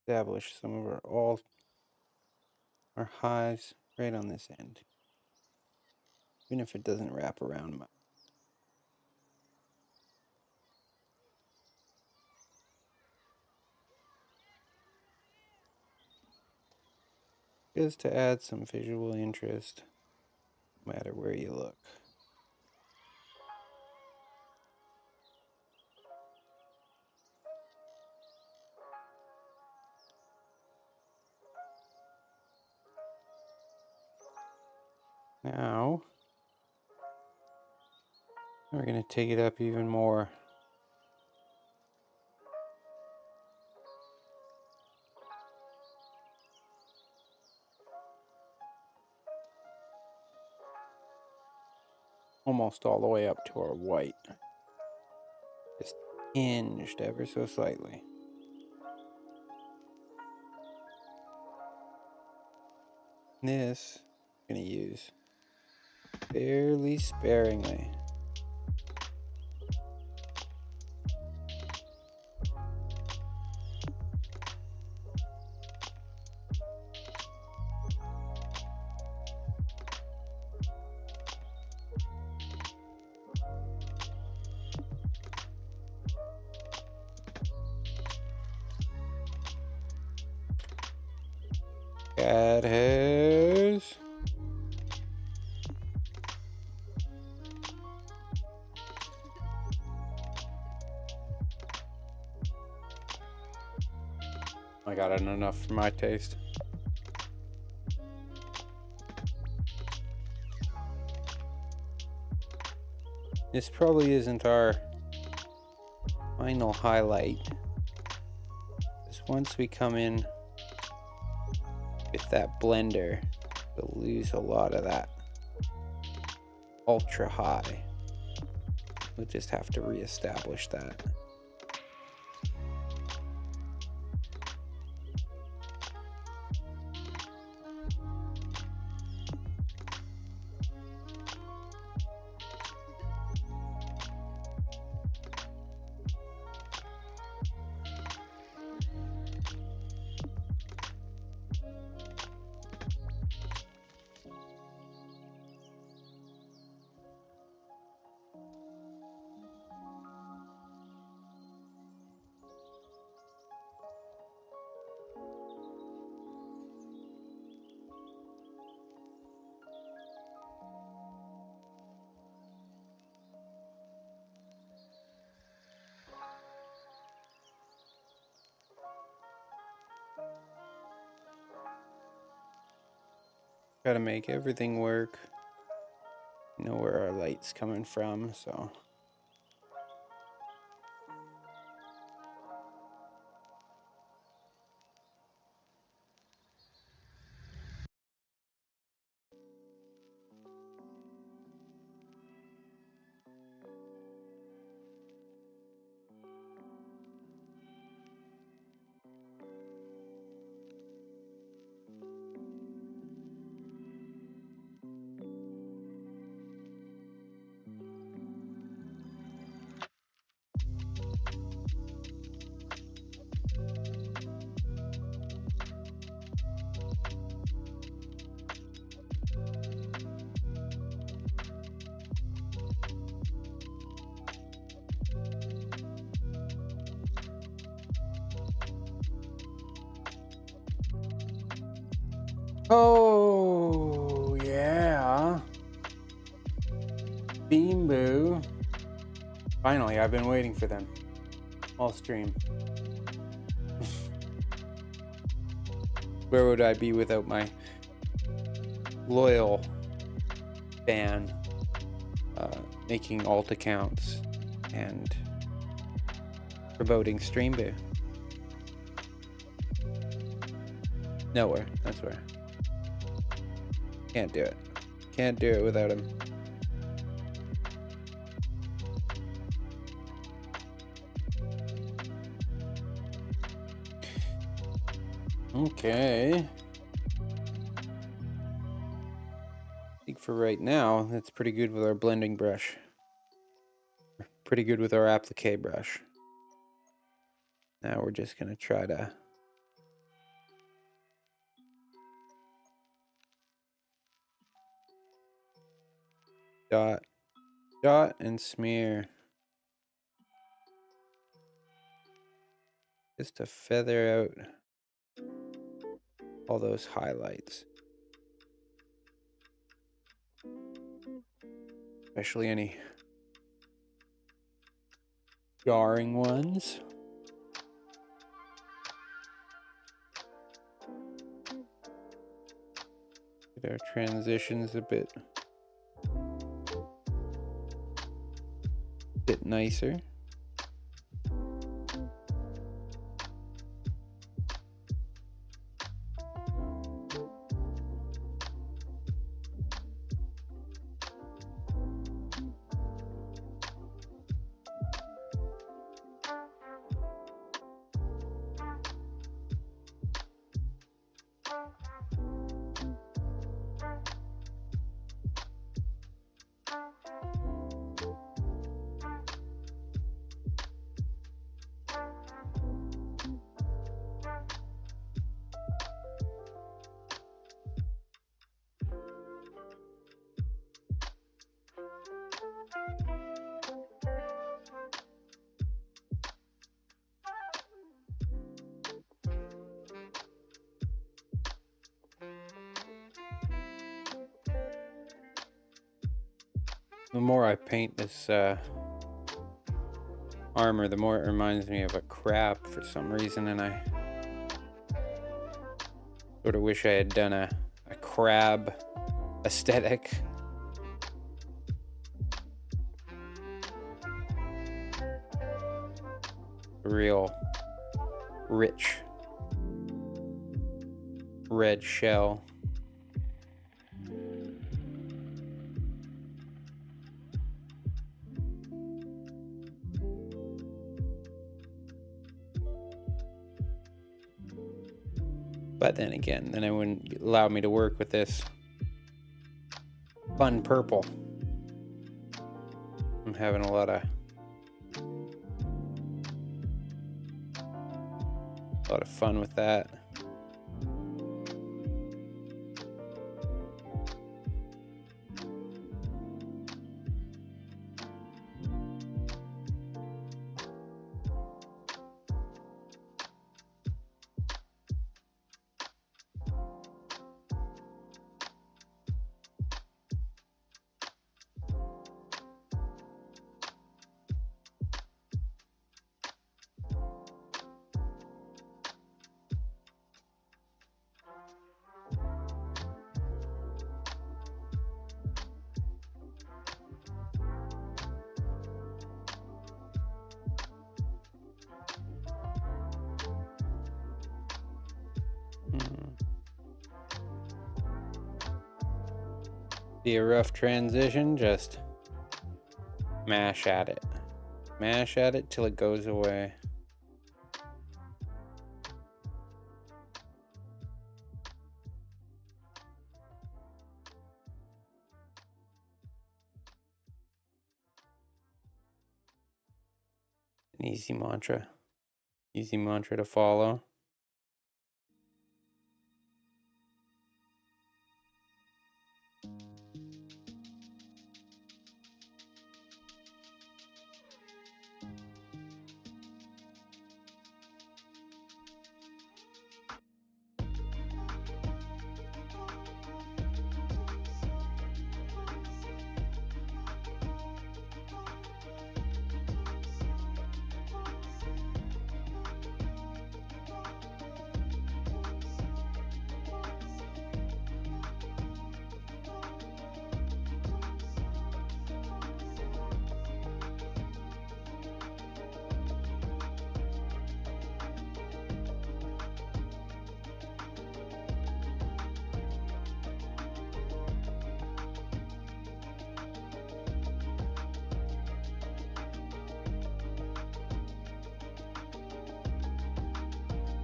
establish some of our highs right on this end, even if it doesn't wrap around much. Just to add some visual interest, no matter where you look. Now, we're going to take it up even more. Almost all the way up to our white. Just hinged ever so slightly. This I'm going to use fairly sparingly. Cat hairs. I got it enough for my taste. This probably isn't our final highlight. Because once we come in with that blender, we'll lose a lot of that ultra high. We'll just have to reestablish that. Gotta make everything work. Know where our light's coming from, so. Oh, yeah. Beam Boo. Finally, I've been waiting for them all stream. Where would I be without my loyal fan making alt accounts and promoting Stream Boo? Nowhere, that's where. Can't do it. Can't do it without him. Okay. I think for right now, that's pretty good with our blending brush. Pretty good with our applique brush. Now we're just going to try to dot and smear. Just to feather out all those highlights. Especially any jarring ones. Get our transitions a bit nicer. The more I paint this armor, the more it reminds me of a crab for some reason, and I sort of wish I had done a crab aesthetic. A real rich red shell. But then again, then it wouldn't allow me to work with this fun purple. I'm having a lot of fun with that. Be a rough transition, just mash at it. Mash at it till it goes away. An easy mantra to follow.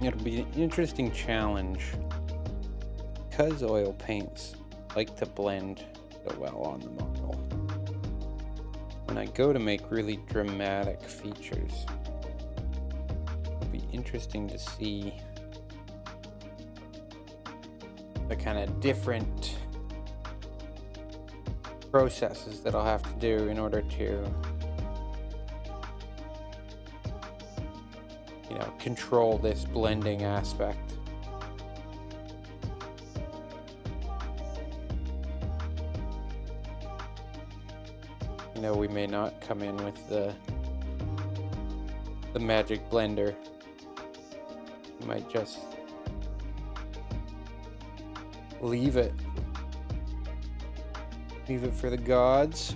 It'll be an interesting challenge because oil paints like to blend so well on the model. When I go to make really dramatic features, it'll be interesting to see the kind of different processes that I'll have to do in order to, you know, control this blending aspect. You know, we may not come in with the magic blender. We might just leave it for the gods.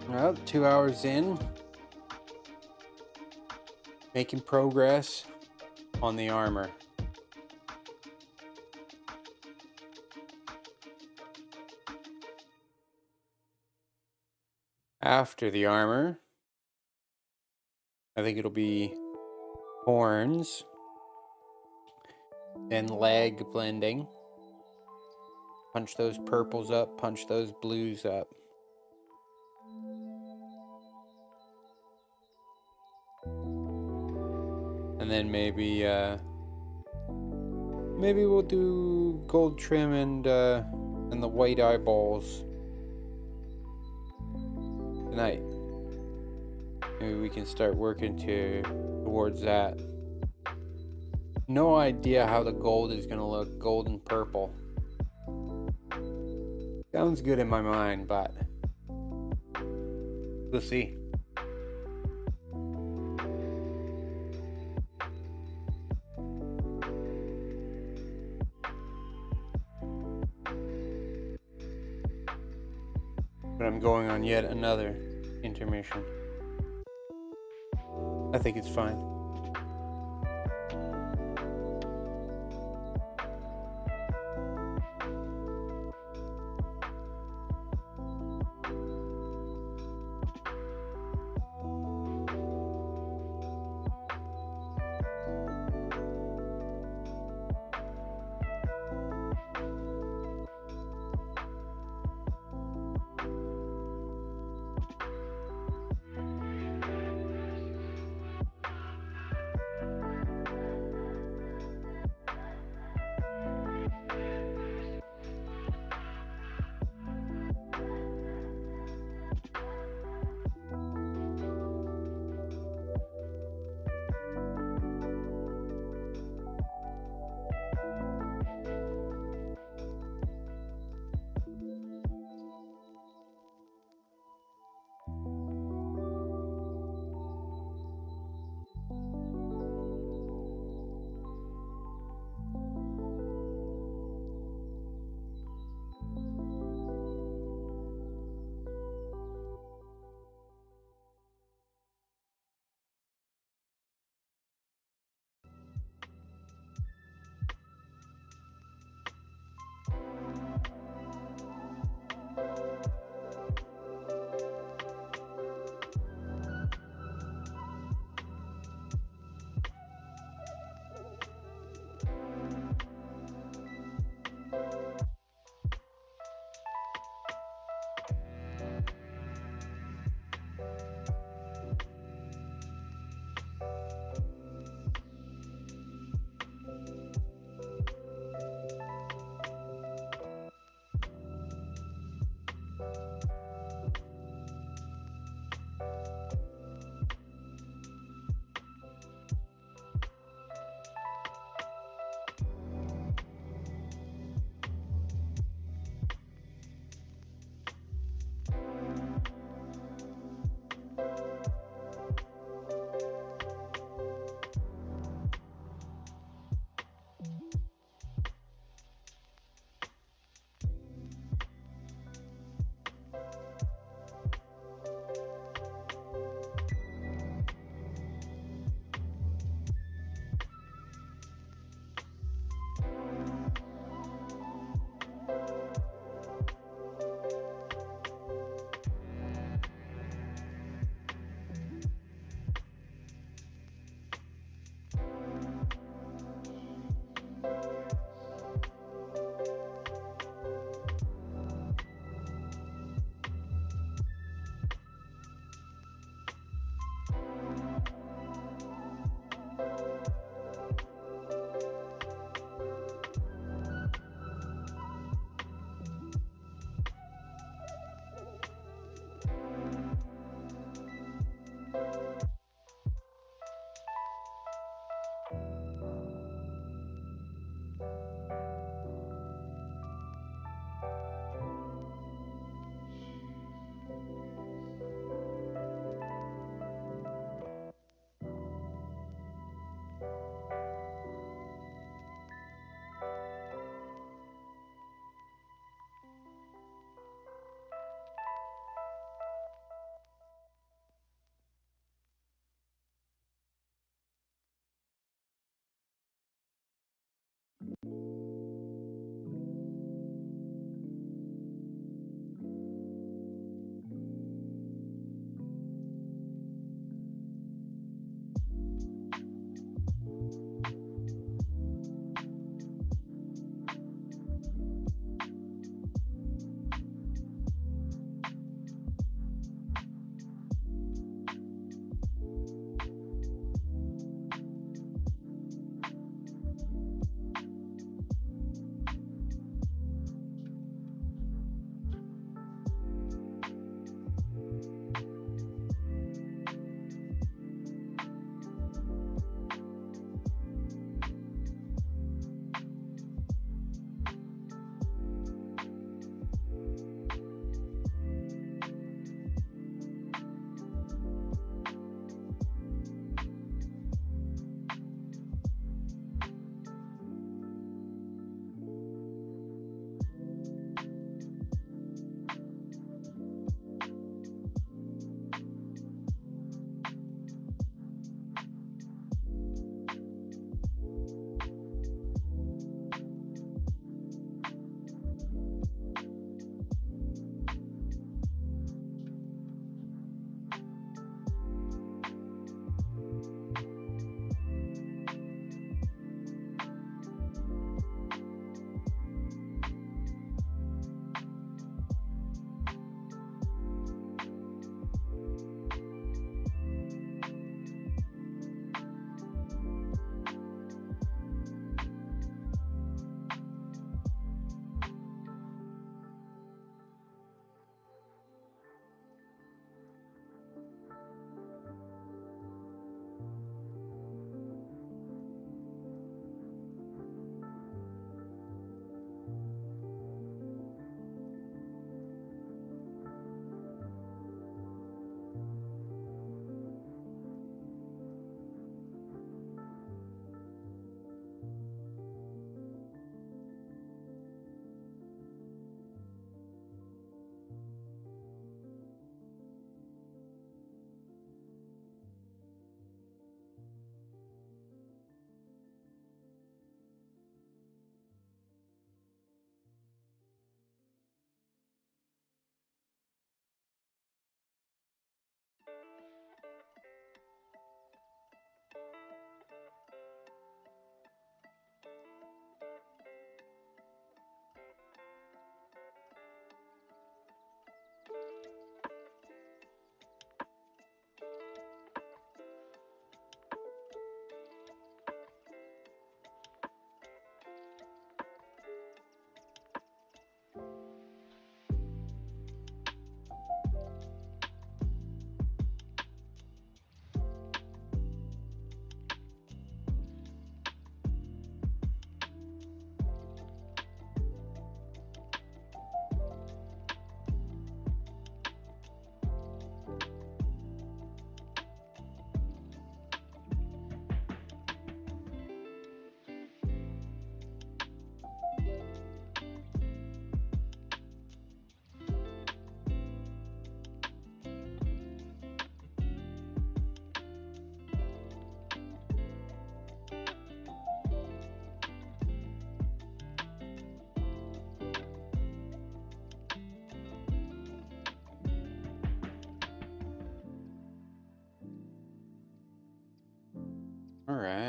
Well, 2 hours in, making progress on the armor. After the armor, I think it'll be horns, then leg blending. Punch those purples up, punch those blues up. And then maybe we'll do gold trim and the white eyeballs tonight. Maybe we can start working towards that. No idea how the gold is gonna look, gold and purple. Sounds good in my mind, but we'll see. But I'm going on yet another intermission. I think it's fine.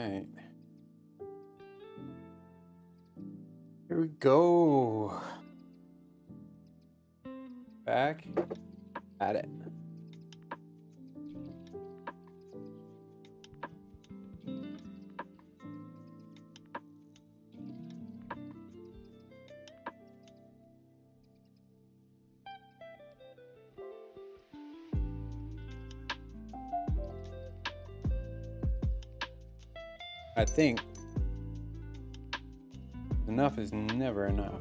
Alright. Here we go. Back at it. I think enough is never enough.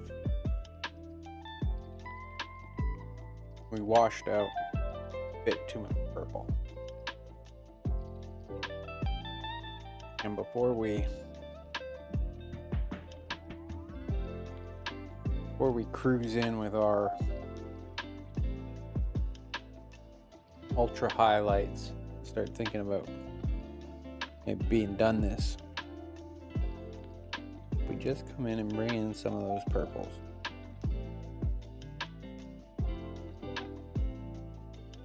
We washed out a bit too much purple. And before we cruise in with our ultra highlights, start thinking about maybe being done this, we just come in and bring in some of those purples.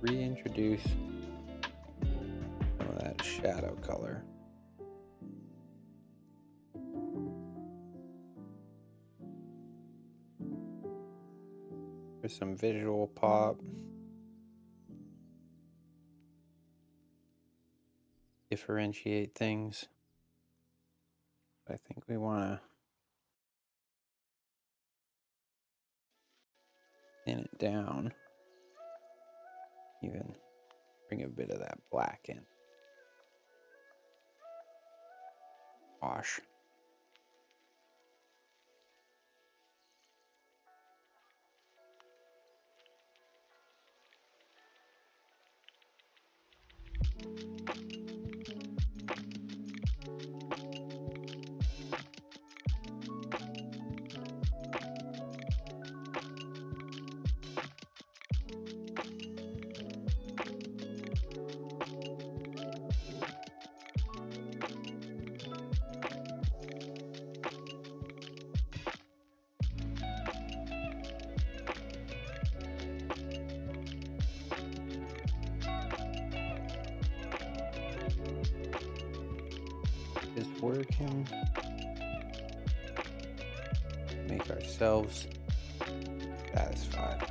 Reintroduce some of that shadow color. There's some visual pop. Differentiate things. I think we want to thin it down. Even bring a bit of that black in. Wash. Is working. Make ourselves satisfied.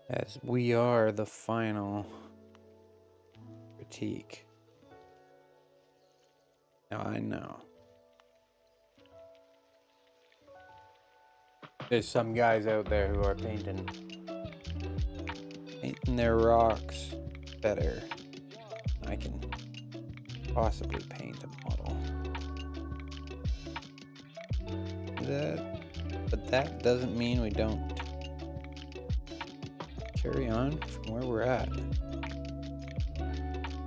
As we are the final critique. Now I know. There's some guys out there who are painting their rocks better than I can possibly paint a model. But that doesn't mean we don't carry on from where we're at.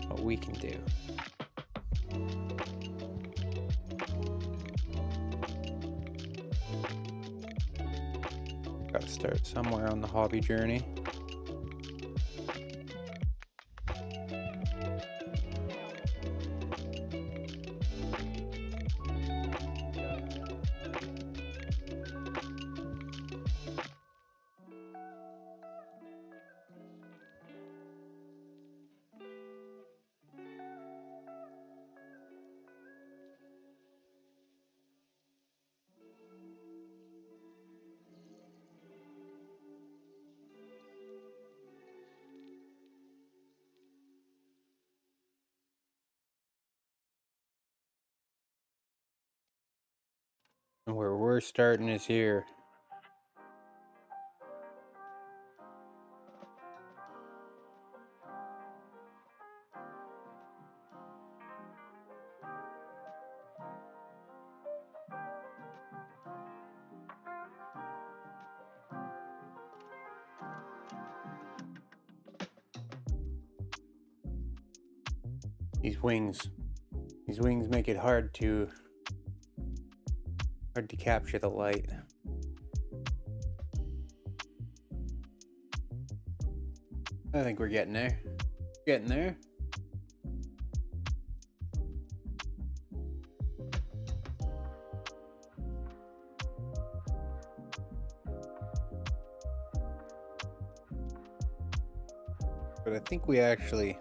What we can do. Gotta start somewhere on the hobby journey. And where we're starting is here. These wings make it hard to capture the light. I think we're getting there. Getting there. But I think we actually,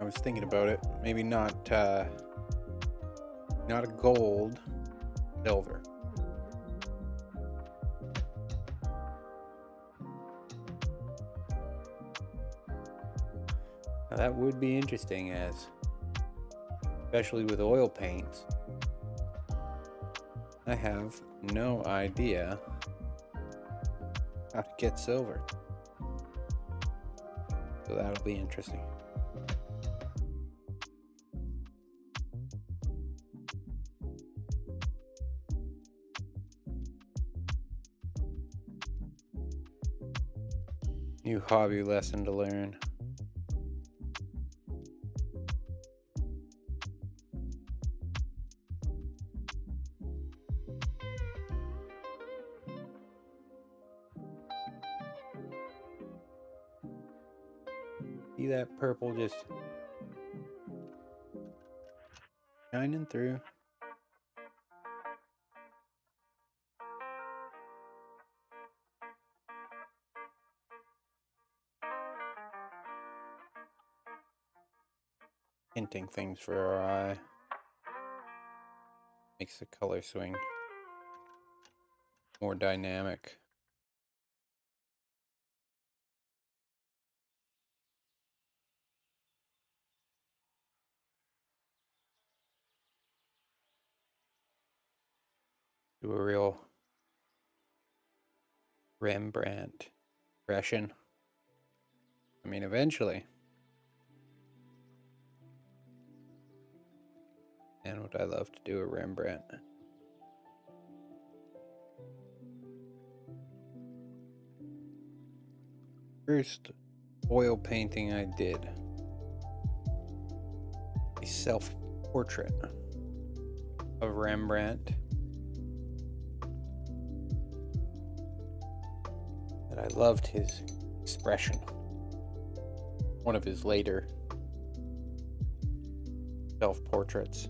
I was thinking about it, maybe not a gold, silver. Now that would be interesting, especially with oil paints. I have no idea how to get silver. So that'll be interesting. New hobby lesson to learn. See that purple just shining through. Hinting things for our eye. Makes the color swing more dynamic. Do a real Rembrandt impression. I mean, eventually. And would I love to do a Rembrandt? First oil painting I did, a self-portrait of Rembrandt that I loved his expression. One of his later self-portraits.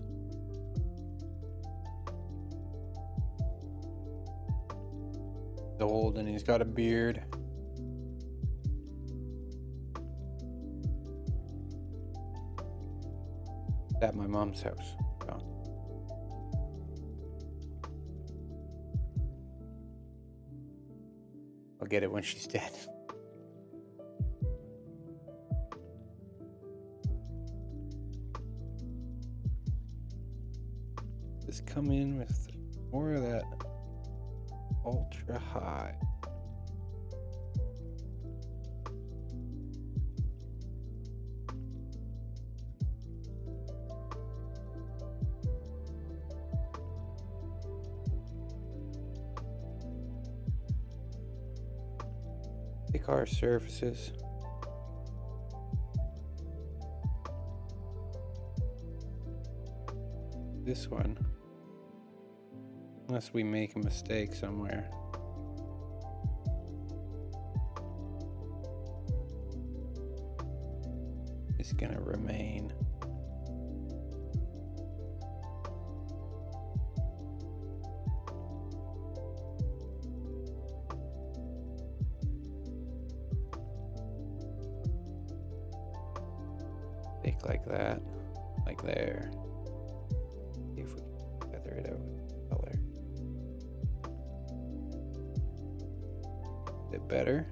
He's old and he's got a beard. At my mom's house. So. I'll get it when she's dead. Just come in with more of that ultra high. Pick our surfaces. This one, unless we make a mistake somewhere. It's gonna remain. Take like that, like there. See if we can feather it out with color. A bit better.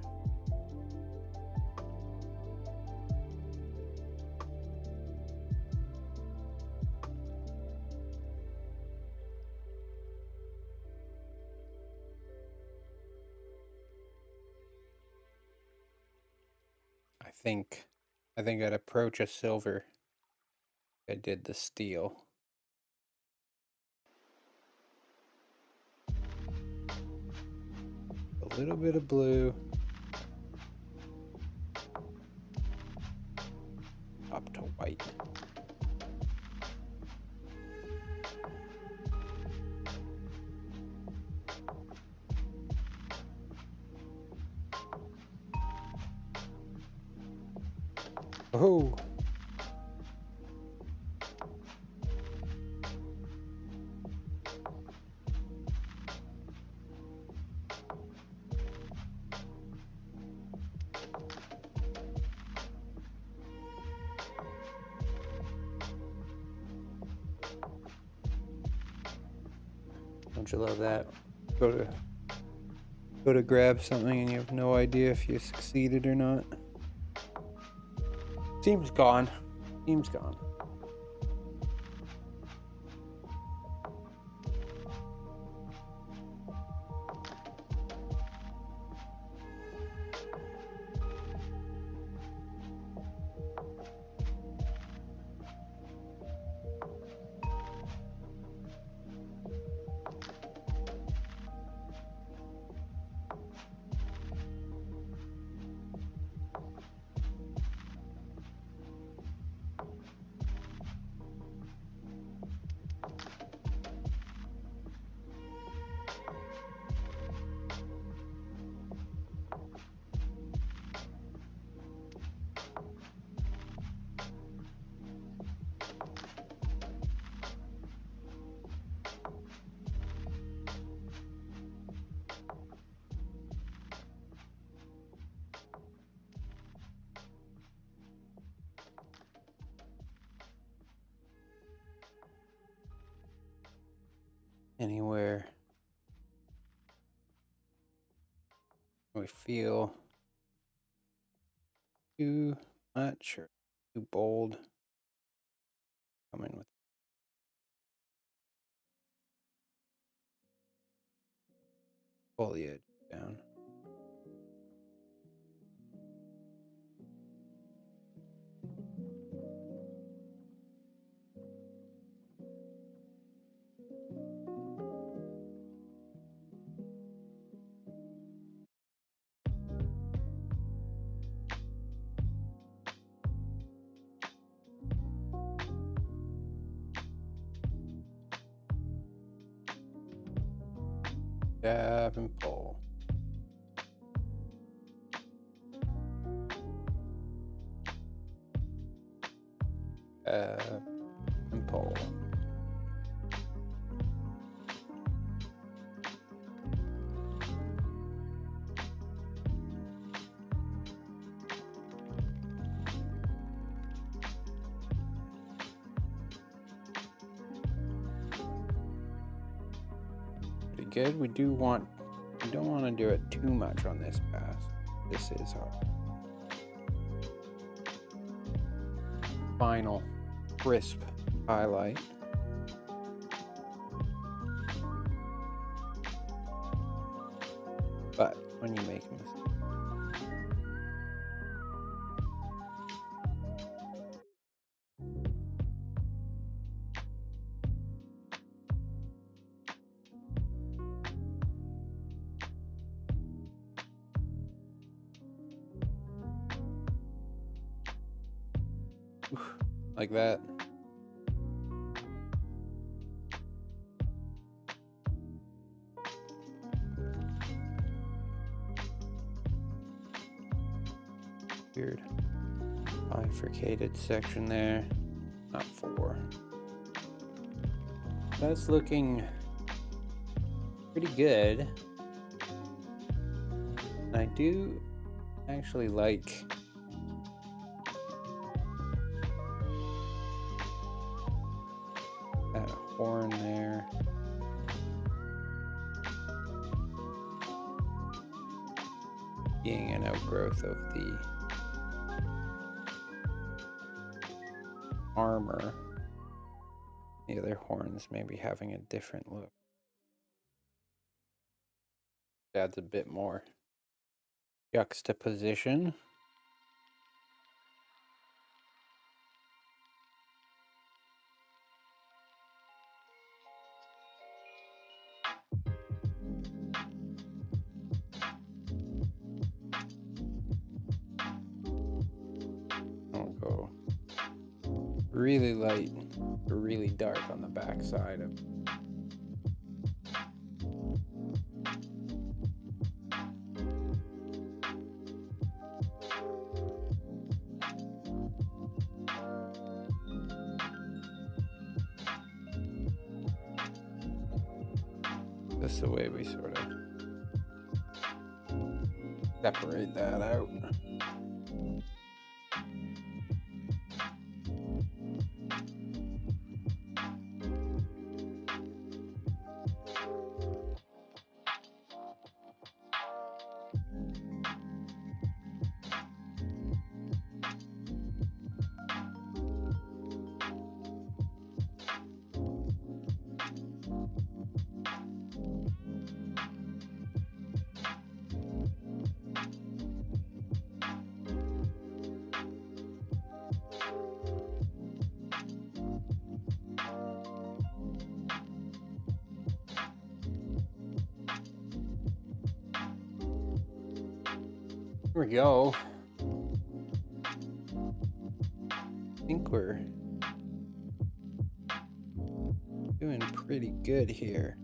I think I'd approach a silver. I did the steel. A little bit of blue. Up to white. Oh. Don't you love that? Go to grab something and you have no idea if you succeeded or not. Team's gone. Team's gone. Anywhere we feel too much or too bold, come in with foliage down. Dab and pull. Dab and pull. Pretty good. We don't want to do it too much on this pass. This is our final crisp highlight. But when you make a mistake, like that. Weird bifurcated section there. Not 4. That's looking pretty good. And I do actually like that horn there. Being an outgrowth of the armor. The other horns maybe having a different look. Adds a bit more juxtaposition. I'll go really light or really dark on the back side of this, the way we sort of separate that out. Here we go. I think we're doing pretty good here.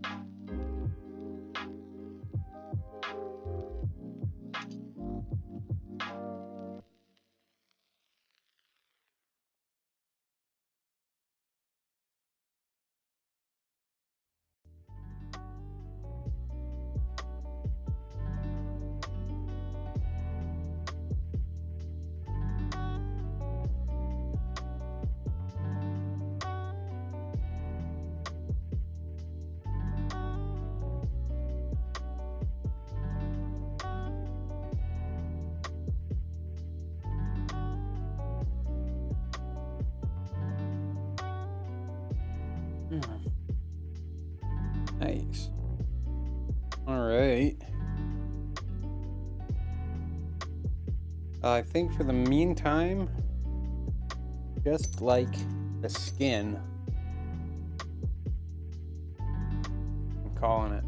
Nice. All right. I think for the meantime, just like the skin, I'm calling it.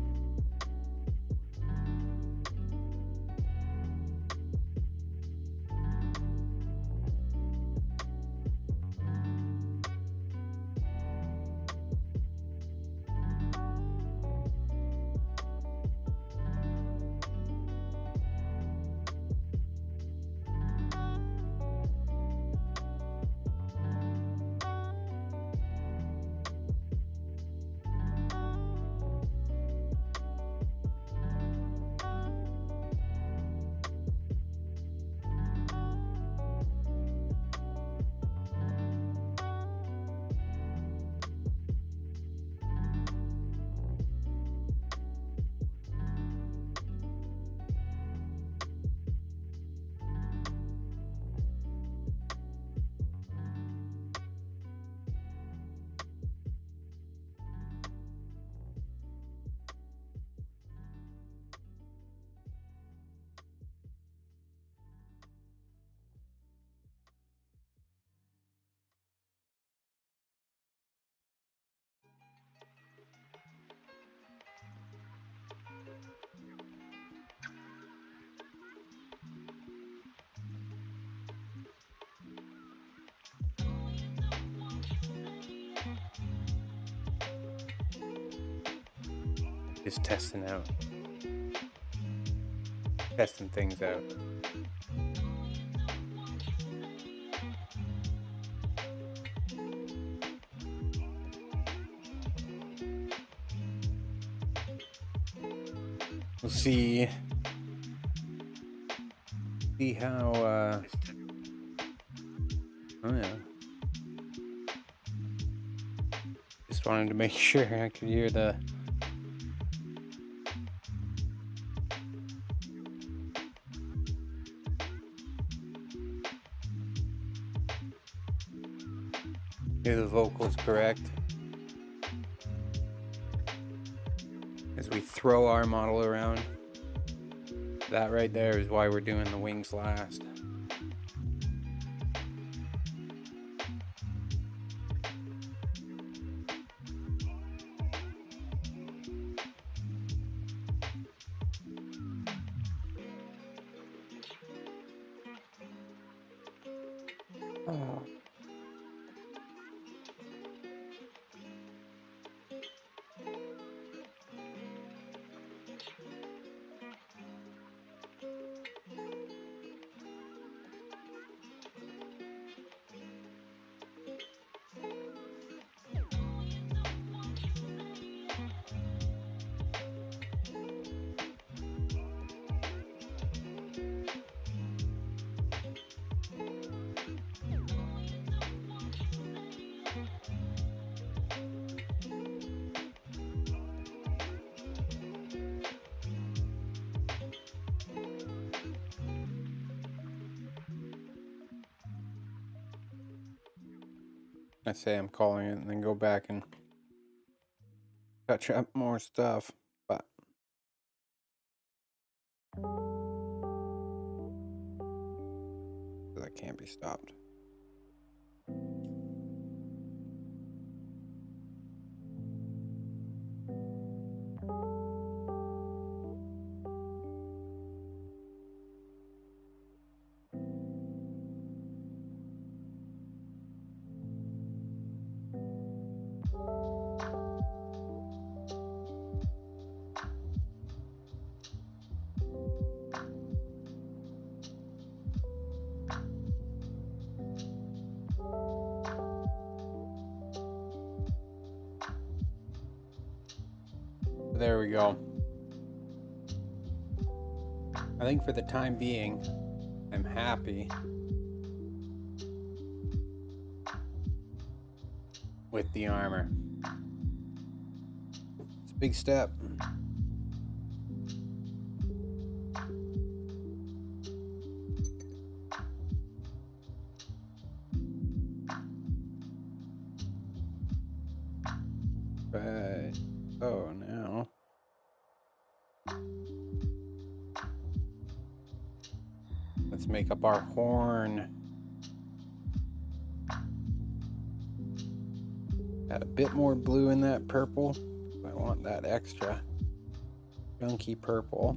Just testing things out. We'll see how, oh yeah. Just wanted to make sure I could hear the vocals correct. As we throw our model around. That right there is why we're doing the wings last. Oh. I say I'm calling it and then go back and touch up more stuff, but that can't be stopped. there we go. I think for the time being, I'm happy with the armor. It's a big step. But, oh, now. Let's make up our horn. Add a bit more blue in that purple. I want that extra chunky purple.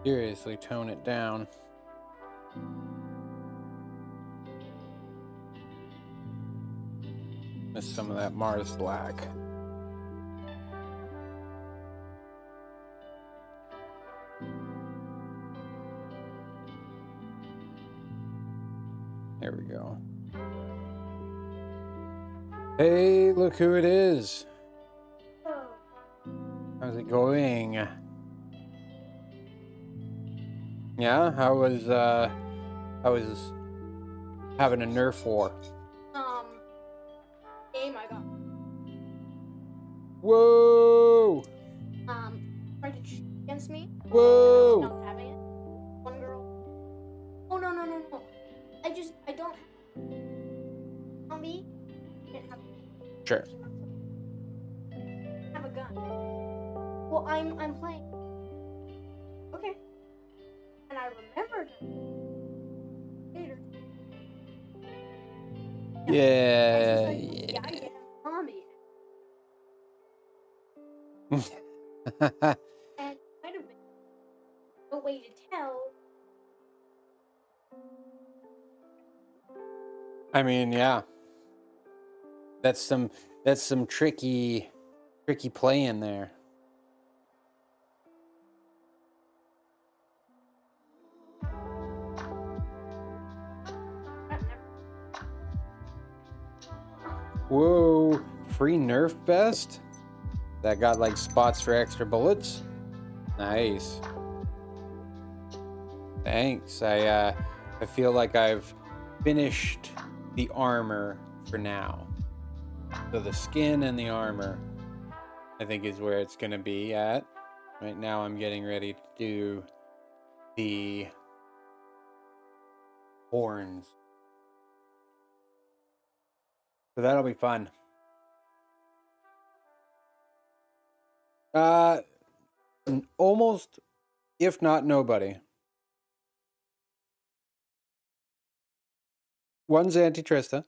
Seriously tone it down. Miss some of that Mars black. There we go. Hey, look who it is. How's it going? Yeah, how was having a Nerf war? Game I got. Whoa! Tried to cheat against me. Whoa! Not having it. One girl. Oh no. I don't have zombie. Didn't have. Sure. Have a gun. Well, I'm playing. Okay. And I remembered later. Yeah. I get a zombie. And might have been a way to tell. I mean, yeah. That's some tricky play in there. Whoa, free Nerf vest? That got like spots for extra bullets? Nice. Thanks. I feel like I've finished the armor for now. So the skin and the armor, I think, is where it's gonna be at. Right now I'm getting ready to do the horns. So that'll be fun. Almost, if not nobody. One's Antitrista,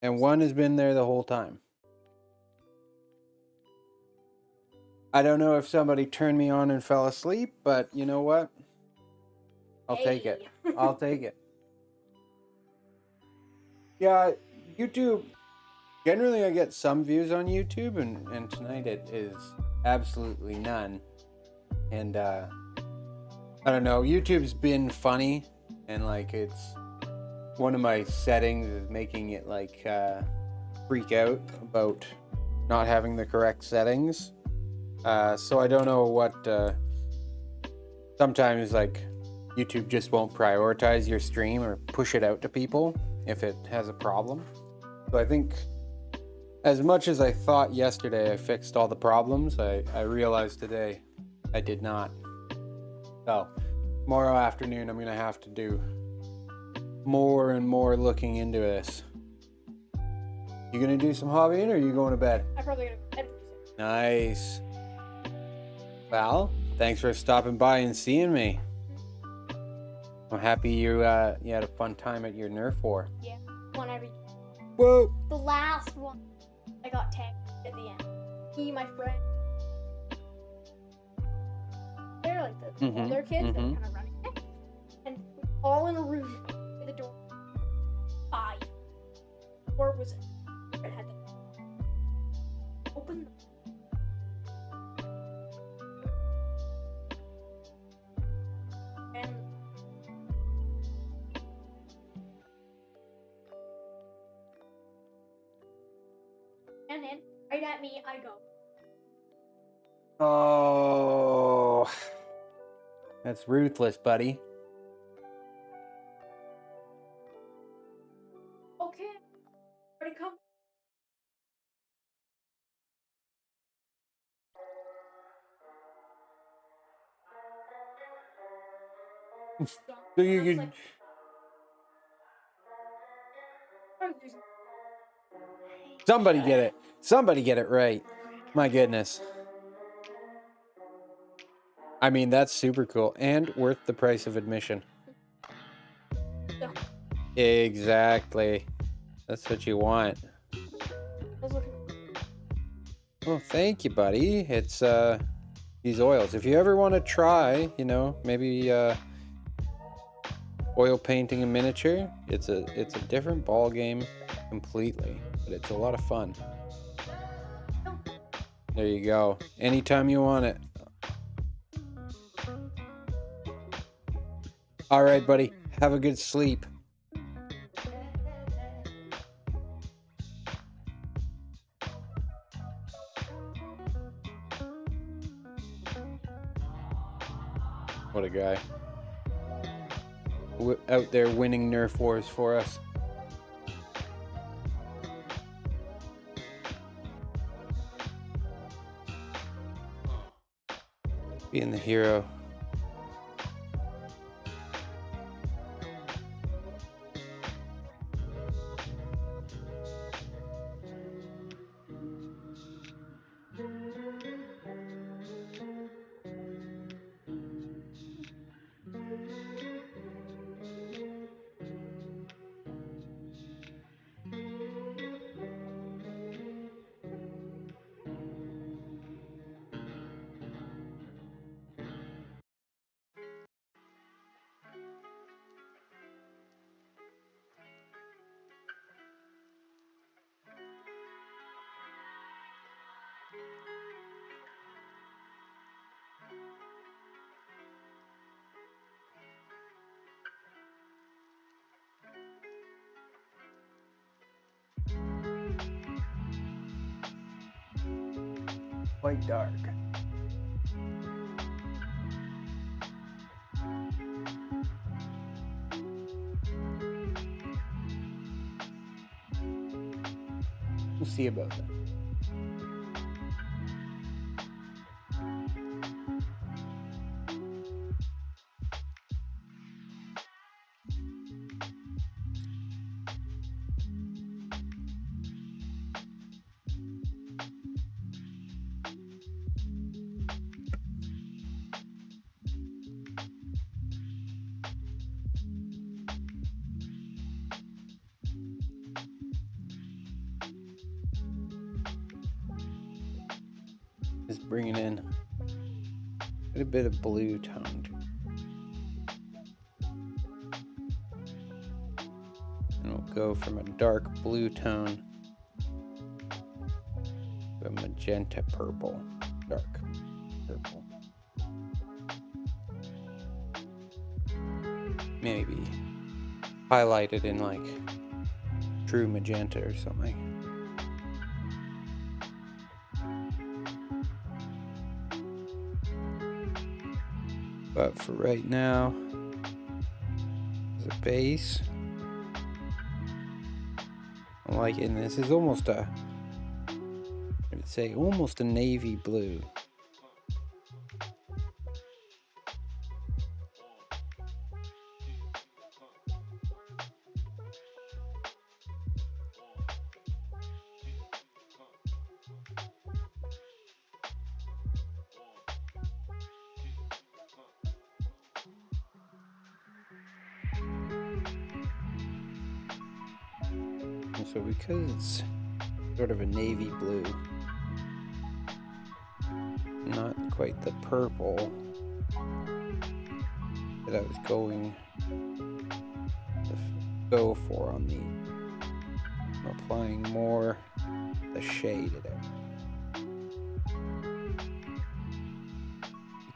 and one has been there the whole time. I don't know if somebody turned me on and fell asleep, but you know what? I'll take it. I'll take it. Yeah, YouTube. Generally, I get some views on YouTube, and tonight it is absolutely none. And I don't know. YouTube's been funny, and like it's one of my settings is making it like freak out about not having the correct settings. So I don't know what. Sometimes like YouTube just won't prioritize your stream or push it out to people if it has a problem. So I think, as much as I thought yesterday I fixed all the problems, I realized today I did not. So tomorrow afternoon I'm gonna have to do more and more looking into this. You gonna do some hobbying, or are you going to bed? I'm probably gonna go to bed. Nice. Well, thanks for stopping by and seeing me. I'm happy you had a fun time at your Nerf war. Yeah, one every. Whoa! The last one, I got tagged at the end. me, my friend. They're like the older kids that are kind of running it. And we're all in a room with the door. 5. The door was it had the open the and in right at me I go. Oh, that's ruthless, buddy. Okay, ready come. So you I was could. like, I'm losing. Somebody get it. Somebody get it right. My goodness. I mean, that's super cool and worth the price of admission. So, Exactly. That's what you want. I was looking. Oh, thank you, buddy. It's these oils. If you ever want to try, you know, maybe oil painting a miniature, it's a different ball game completely, but it's a lot of fun. There you go. Anytime you want it. All right, buddy. Have a good sleep. What a guy. Out there winning Nerf wars for us. Being the hero. Quite dark. We'll see about that. Just bringing in a bit of blue tone. And we'll go from a dark blue tone to a magenta purple. Dark purple. Maybe highlighted in like true magenta or something. But for right now, as a base, I'm liking this. Is almost a, I'd say almost a navy blue. And so because it's sort of a navy blue, not quite the purple that I was going to go for on these. I'm applying more the shade of it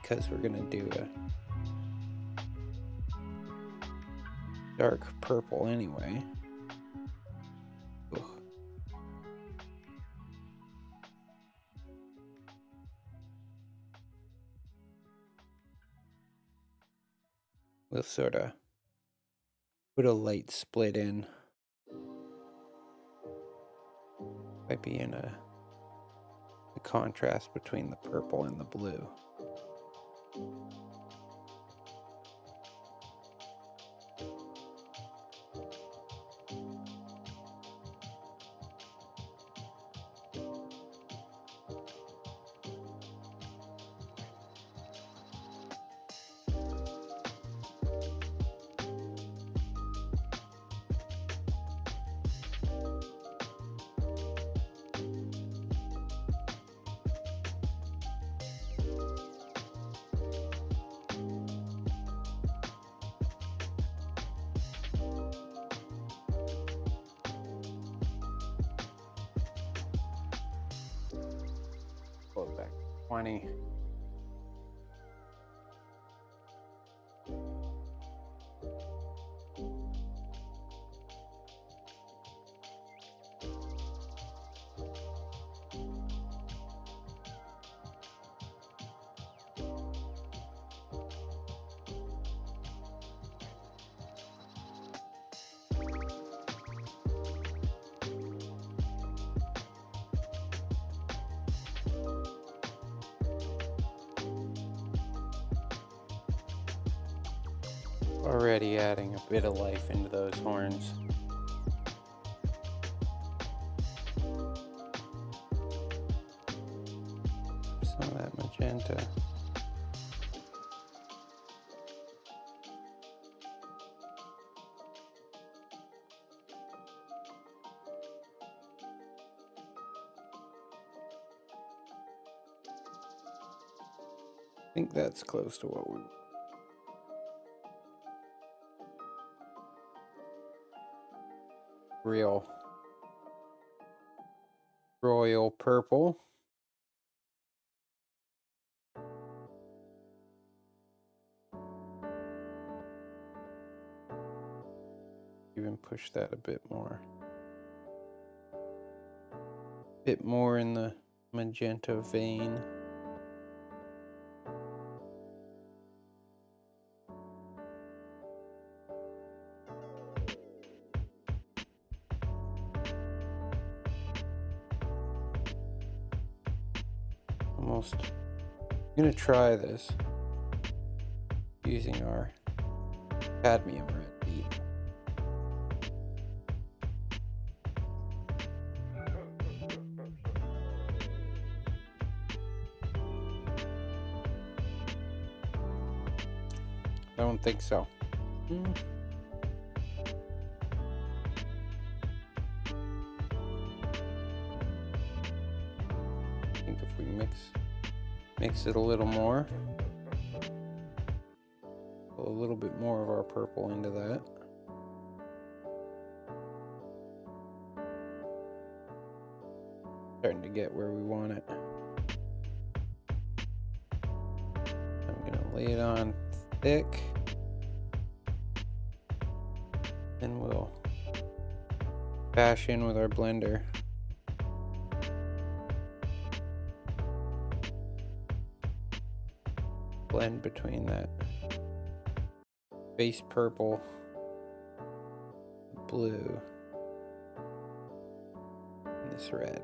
because we're gonna do a dark purple anyway. Ugh. We'll sort of put a light split in. Might be in a contrast between the purple and the blue. Pull it back 20. Already adding a bit of life into those horns. Some of that magenta. I think that's close to what we real royal purple. Even push that a bit more. Bit more in the magenta vein. Almost. I'm gonna try this using our cadmium red bead. I don't think so. I think if we mix it a little more, put a little bit more of our purple into that. Starting to get where we want it. I'm gonna lay it on thick, and we'll bash in with our blender. Blend between that base purple, blue, and this red.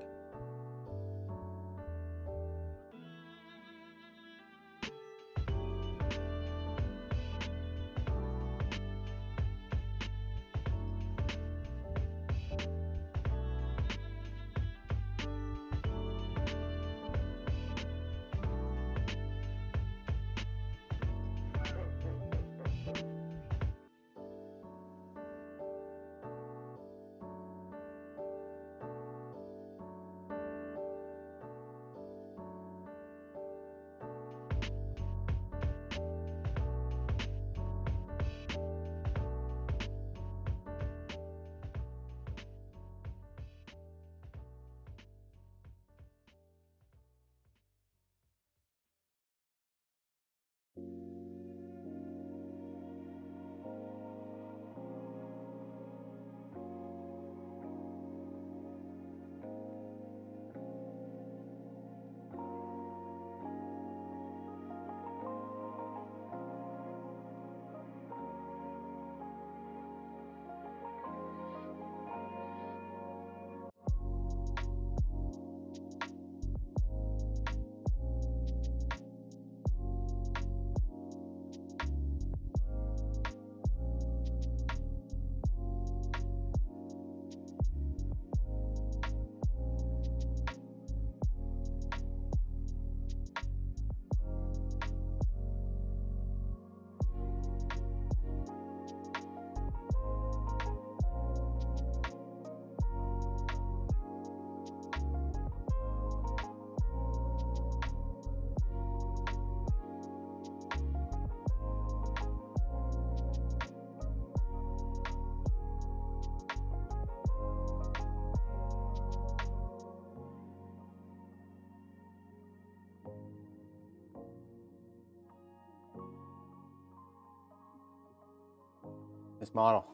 This model,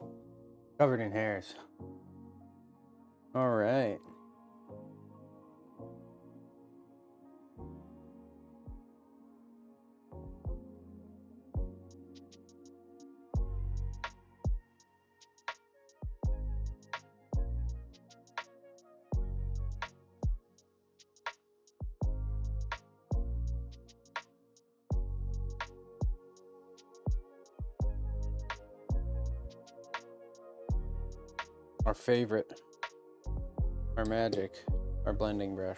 covered in hairs. All right. Our favorite, our magic, our blending brush.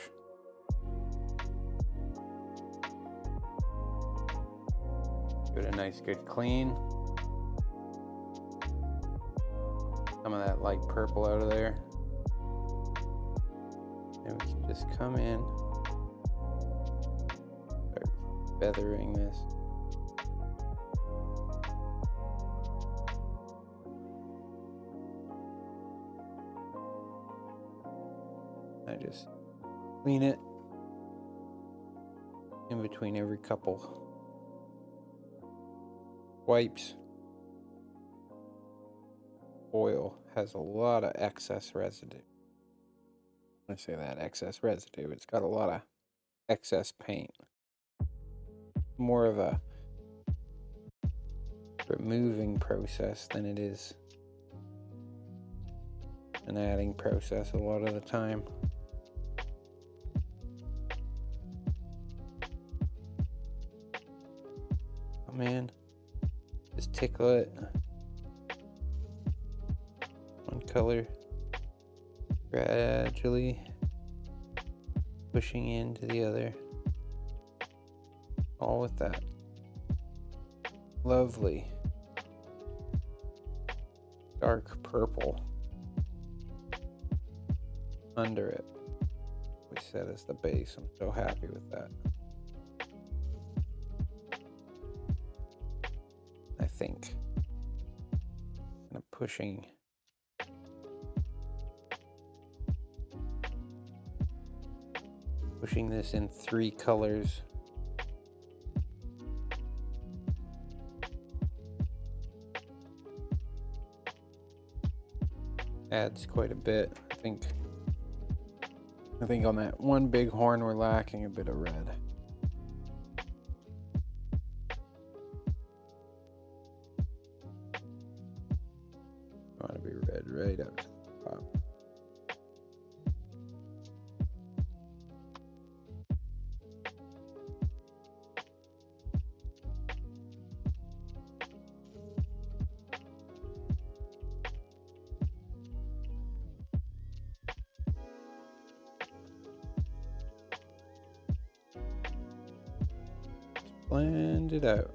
Give it a nice good clean. Some of that light purple out of there. And we can just come in, start feathering this. I just clean it in between every couple wipes. Oil has a lot of excess residue. When I say that, excess residue, it's got a lot of excess paint. More of a removing process than it is an adding process a lot of the time. Come in, just tickle it. One color, gradually pushing into the other. All with that lovely dark purple under it. We set as the base. I'm so happy with that. I think kind of pushing this in 3 colors. Adds quite a bit. I think on that one big horn we're lacking a bit of red. Want to be red right up to the top. Blend it out.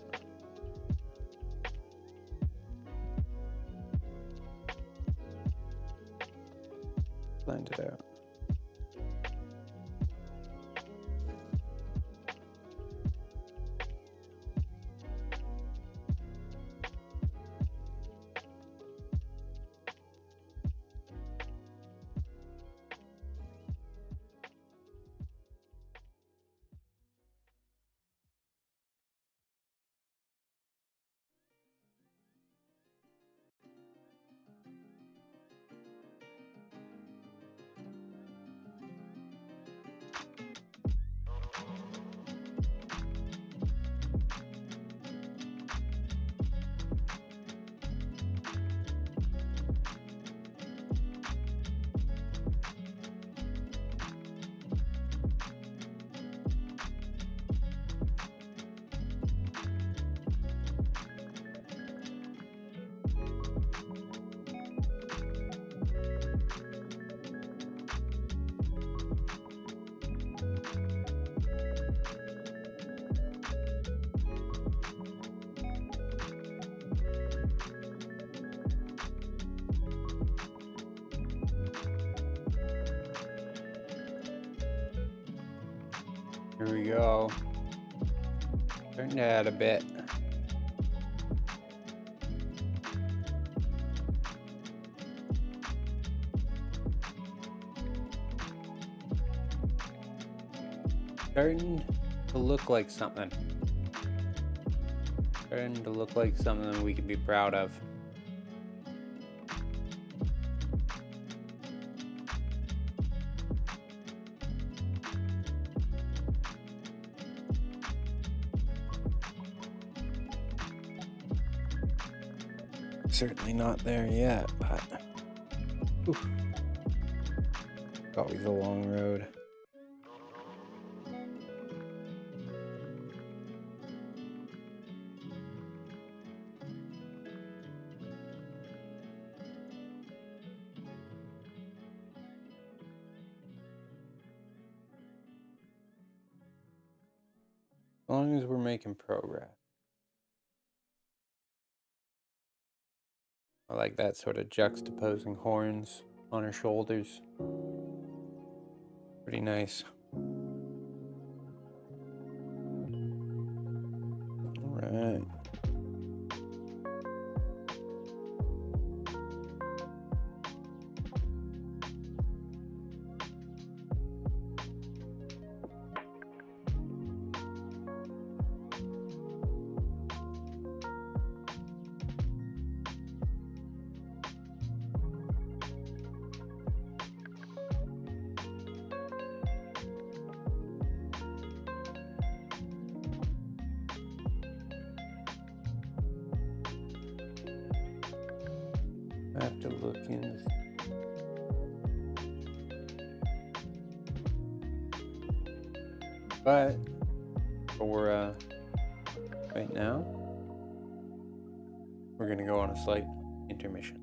Blend it out. Here we go. Turn that a bit. Starting to look like something. Starting to look like something we can be proud of. Certainly not there yet, but oof, it's always a long road. As long as we're making progress. I like that sort of juxtaposing horns on her shoulders. Pretty nice. All right. I have to look in. But for right now, we're gonna go on a slight intermission.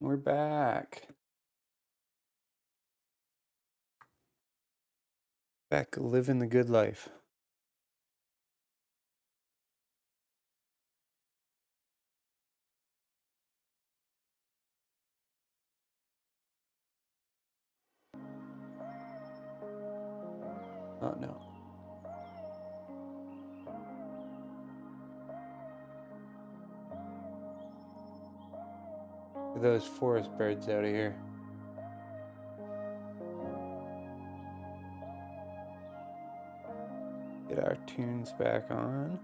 We're back. Back living the good life. Oh no. Look at those forest birds out of here. Get our tunes back on.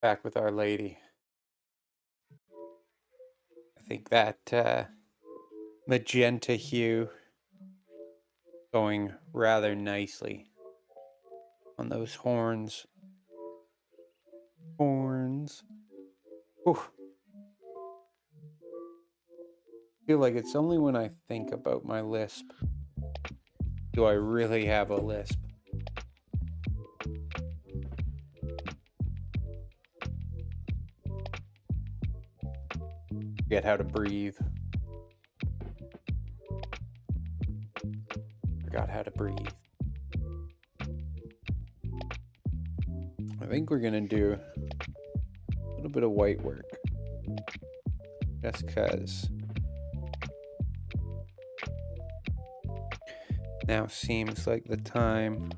Back with Our Lady. I think that magenta hue going rather nicely on those horns. Horns. Whew. I feel like it's only when I think about my lisp do I really have a lisp. Forget how to breathe. Forgot how to breathe. I think we're gonna do a little bit of white work. Just cause now seems like the time,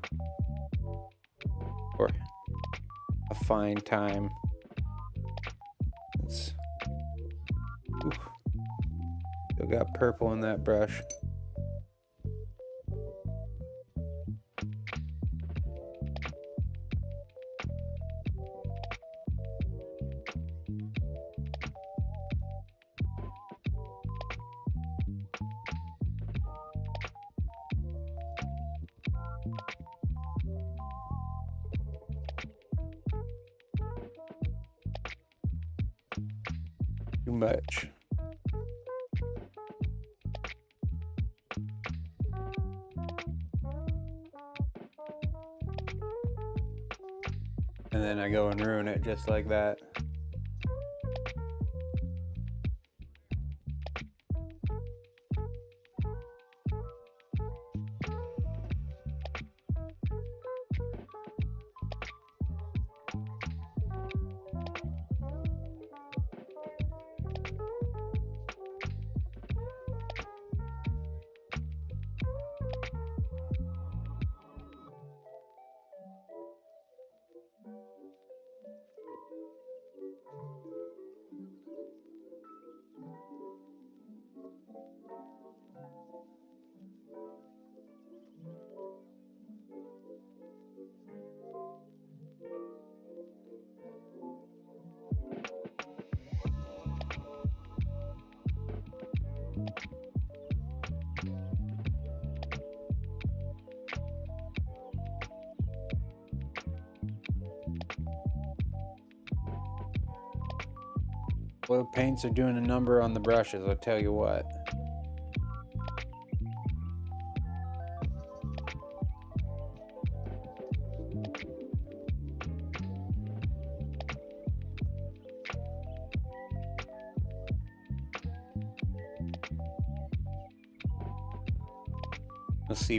or a fine time. It's, still got purple in that brush. Too much. And then I go and ruin it just like that. Oil paints are doing a number on the brushes, I'll tell you what. We'll see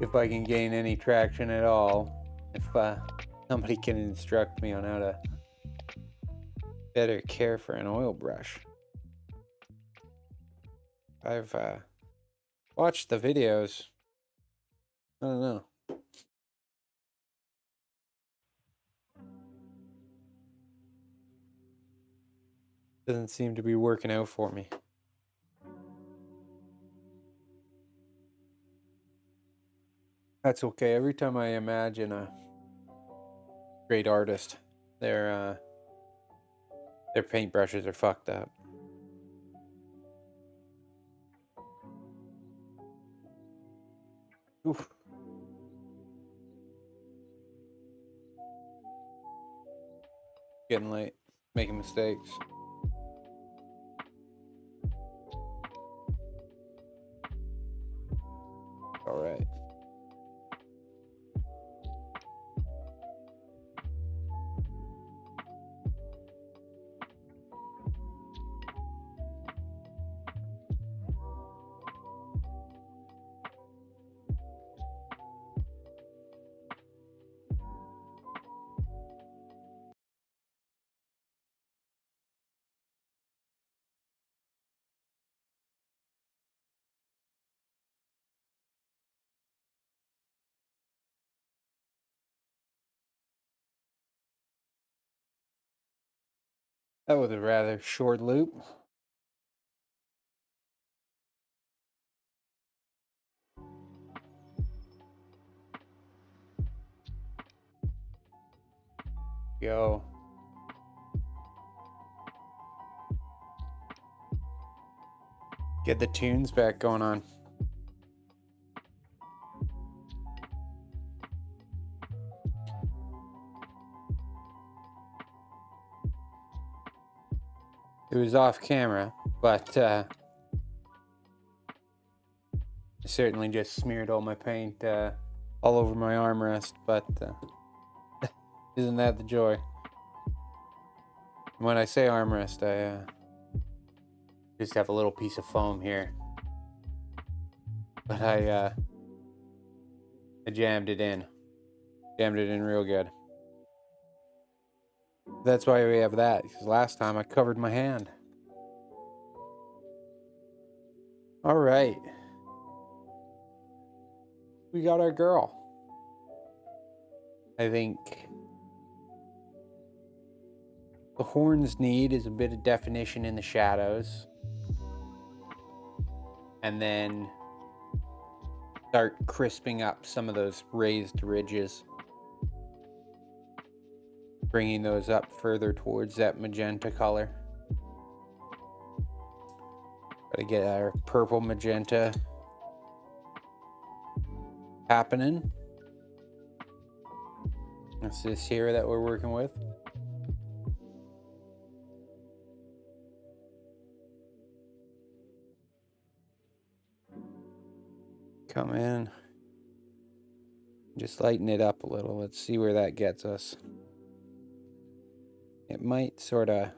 if I can gain any traction at all. If somebody can instruct me on how to better care for an oil brush. I've watched the videos. I don't know. Doesn't seem to be working out for me. That's okay. Every time I imagine a great artist, their paintbrushes are fucked up. Oof. Getting late. Making mistakes. All right. That was a rather short loop. Go. Get the tunes back going on. It was off camera, but I certainly just smeared all my paint all over my armrest, but isn't that the joy? When I say armrest, I just have a little piece of foam here, but I jammed it in real good. That's why we have that, because last time I covered my hand. All right, we got our girl. I think the horns need is a bit of definition in the shadows, and then start crisping up some of those raised ridges, bringing those up further towards that magenta color. Gotta get our purple magenta happening. That's this here that we're working with. Come in. Just lighten it up a little. Let's see where that gets us. It might sort of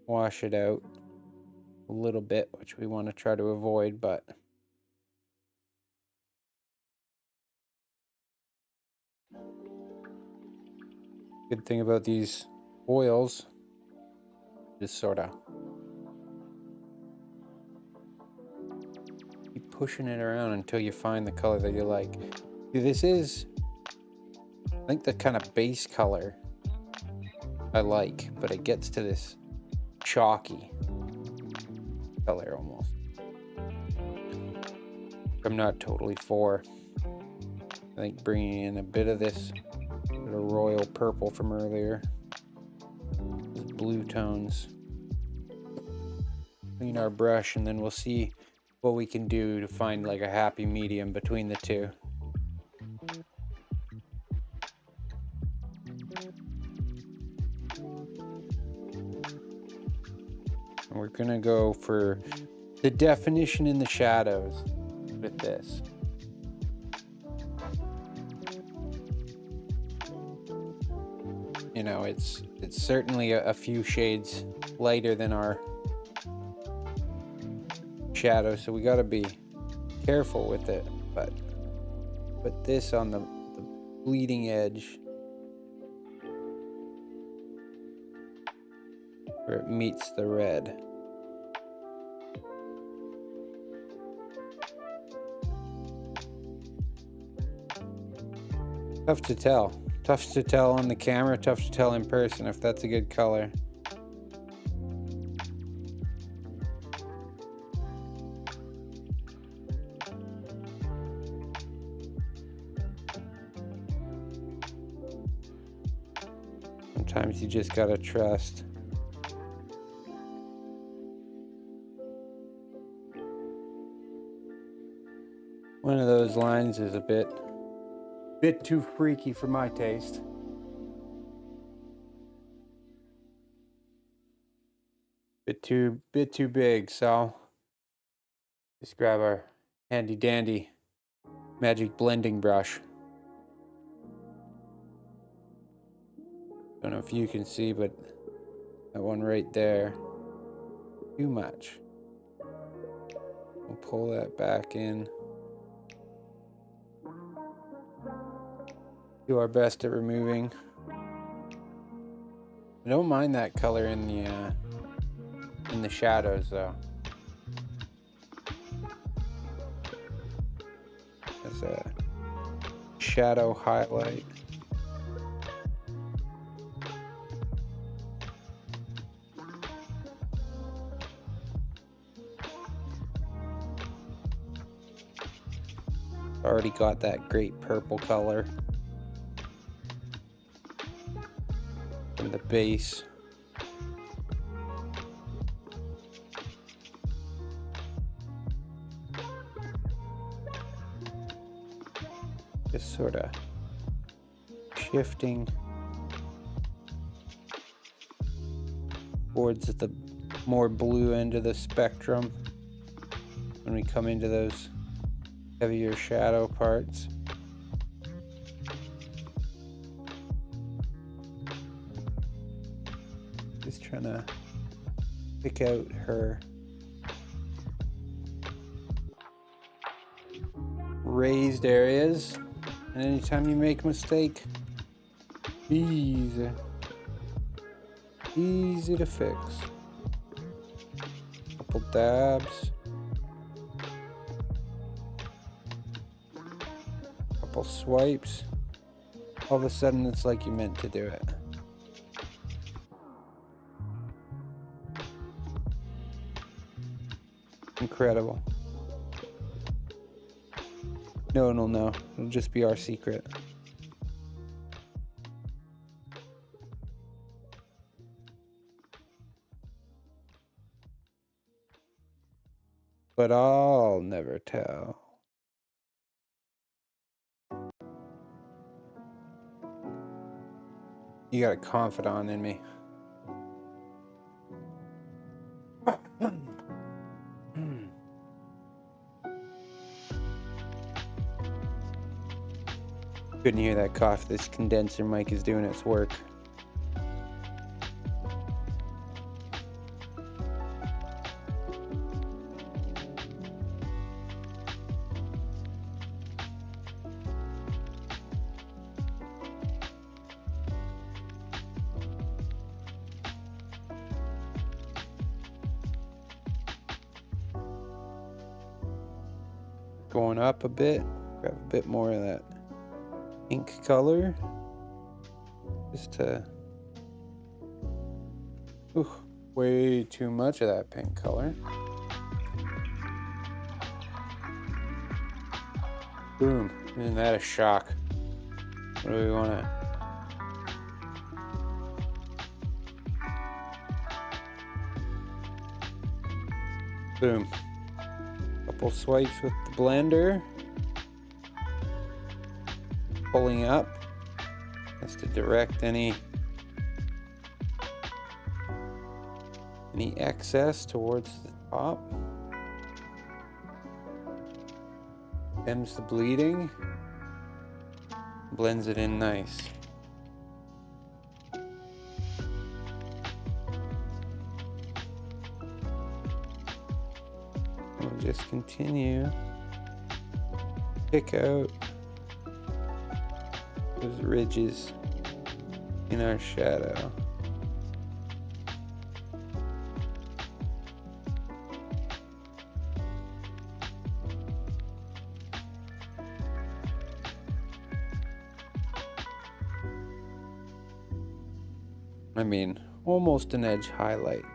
wash it out a little bit, which we want to try to avoid, but good thing about these oils, just sort of keep pushing it around until you find the color that you like. See, this is, I think, the kind of base color I like, but it gets to this chalky color almost. I'm not totally for. I think bringing in a bit of this bit of royal purple from earlier, these blue tones. Clean our brush, and then we'll see what we can do to find like a happy medium between the two. And we're gonna go for the definition in the shadows with this. You know, it's certainly a few shades lighter than our shadow, so we got to be careful with it, but put this on the bleeding edge where it meets the red. Tough to tell on the camera, tough to tell in person if that's a good color. Sometimes you just gotta trust. One of those lines is a bit too freaky for my taste. Bit too big, so just grab our handy dandy magic blending brush. Don't know if you can see, but that one right there, too much. We'll pull that back in. Do our best at removing. I don't mind that color in the shadows though. As a shadow highlight. Already got that great purple color from the base. Just sort of shifting towards the more blue end of the spectrum when we come into those heavier shadow parts. Just trying to pick out her raised areas, and anytime you make a mistake, easy to fix. Couple dabs, couple swipes, all of a sudden it's like you meant to do it. Incredible. No one will know. It'll just be our secret. But I'll never tell. You got a confidant in me. Couldn't hear that cough. This condenser mic is doing its work. Going up a bit, grab a bit more of that pink color, just to, way too much of that pink color. Boom, isn't that a shock? What do we want to? Boom. Couple swipes with the blender. Pulling up just to direct any excess towards the top. Stems the bleeding. Blends it in nice. We'll just continue. Pick out those ridges in our shadow. I mean, almost an edge highlight.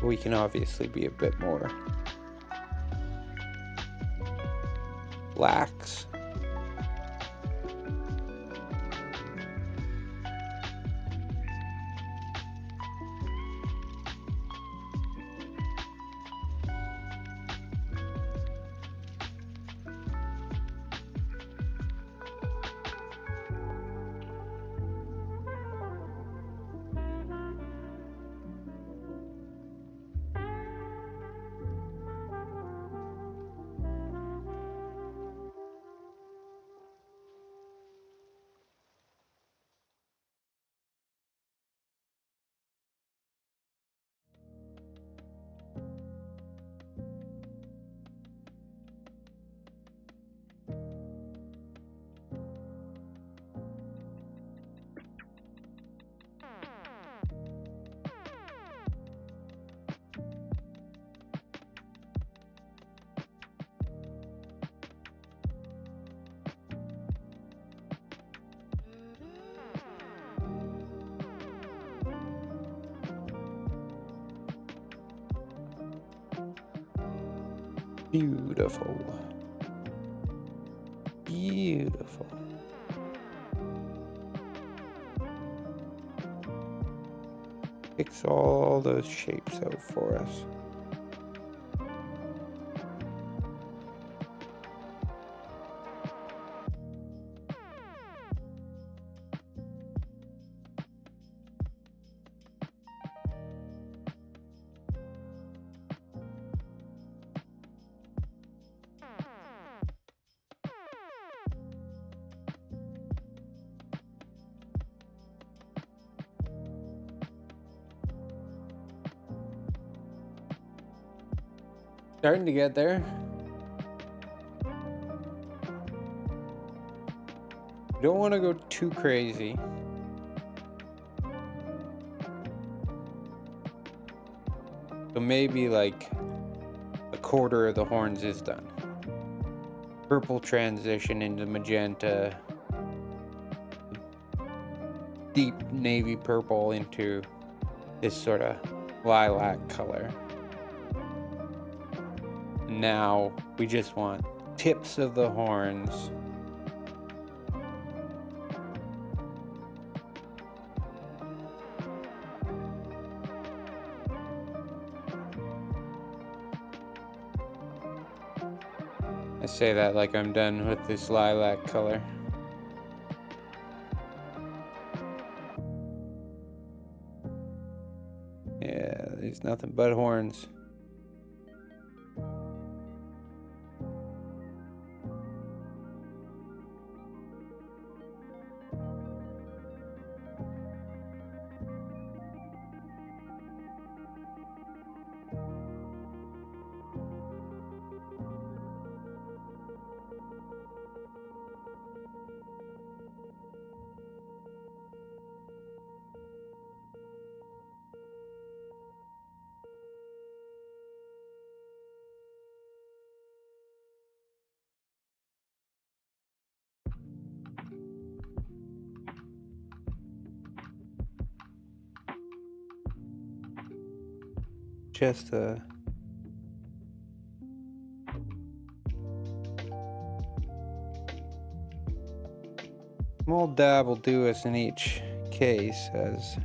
We can obviously be a bit more lax. Beautiful. Beautiful. Fix all those shapes out for us. Starting to get there. Don't want to go too crazy. So maybe like a quarter of the horns is done. Purple transition into magenta. Deep navy purple into this sort of lilac color. Now we just want tips of the horns. I say that like I'm done with this lilac color. Yeah, there's nothing but horns. Just a small dab will do us in each case, as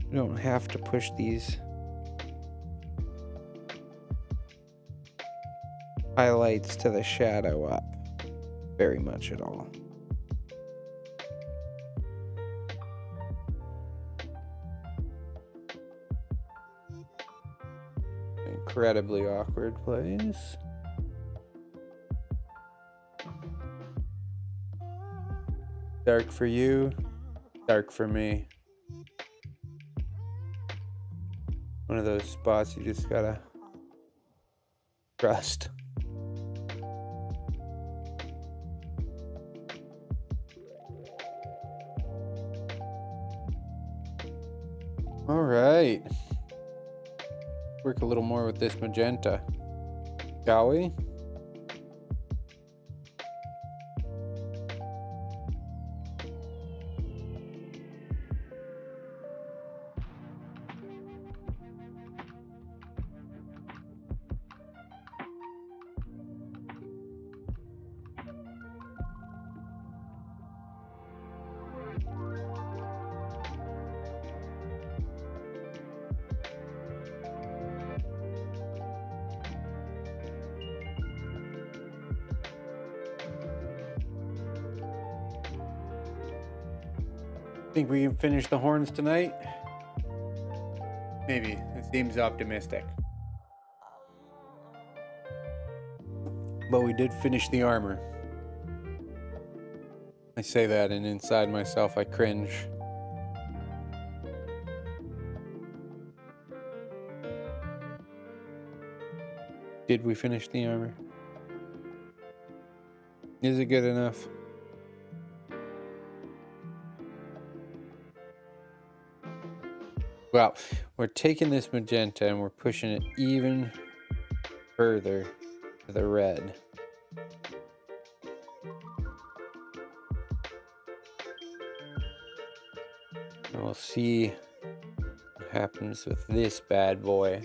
we don't have to push these highlights to the shadow up very much at all. Incredibly awkward place. Dark for you, dark for me. One of those spots you just gotta trust. All right. Work a little more with this magenta, shall we? Think we can finish the horns tonight? Maybe. It seems optimistic. But we did finish the armor. I say that, and inside myself I cringe. Did we finish the armor? Is it good enough? Well, we're taking this magenta and we're pushing it even further to the red. And we'll see what happens with this bad boy.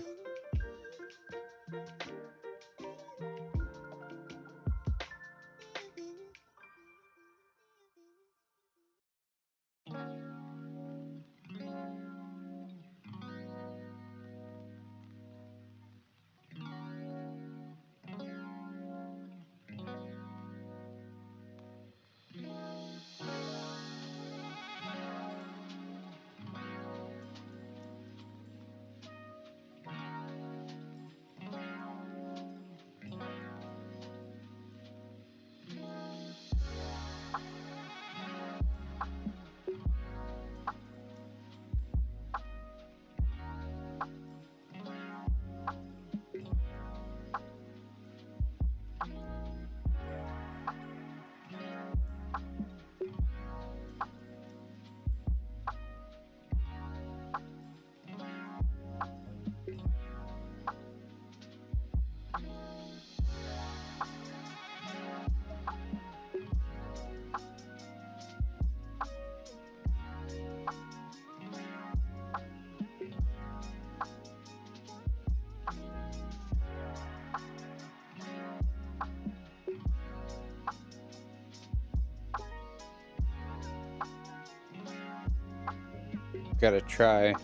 Gotta try and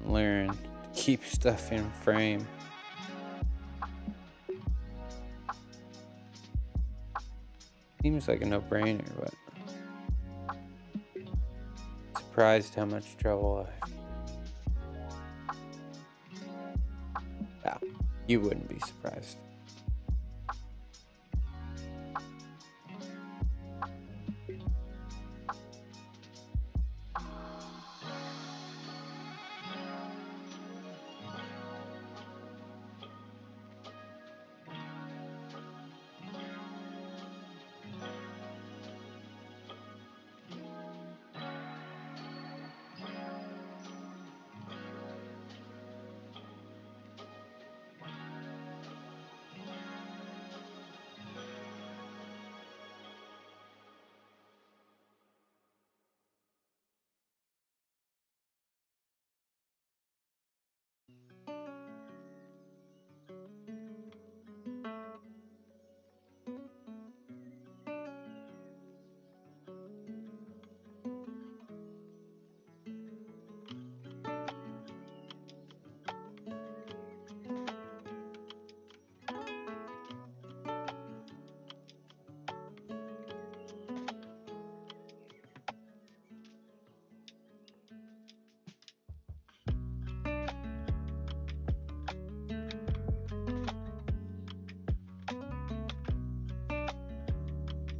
learn to keep stuff in frame. Seems like a no-brainer, but surprised how much trouble I've... Yeah, you wouldn't be surprised.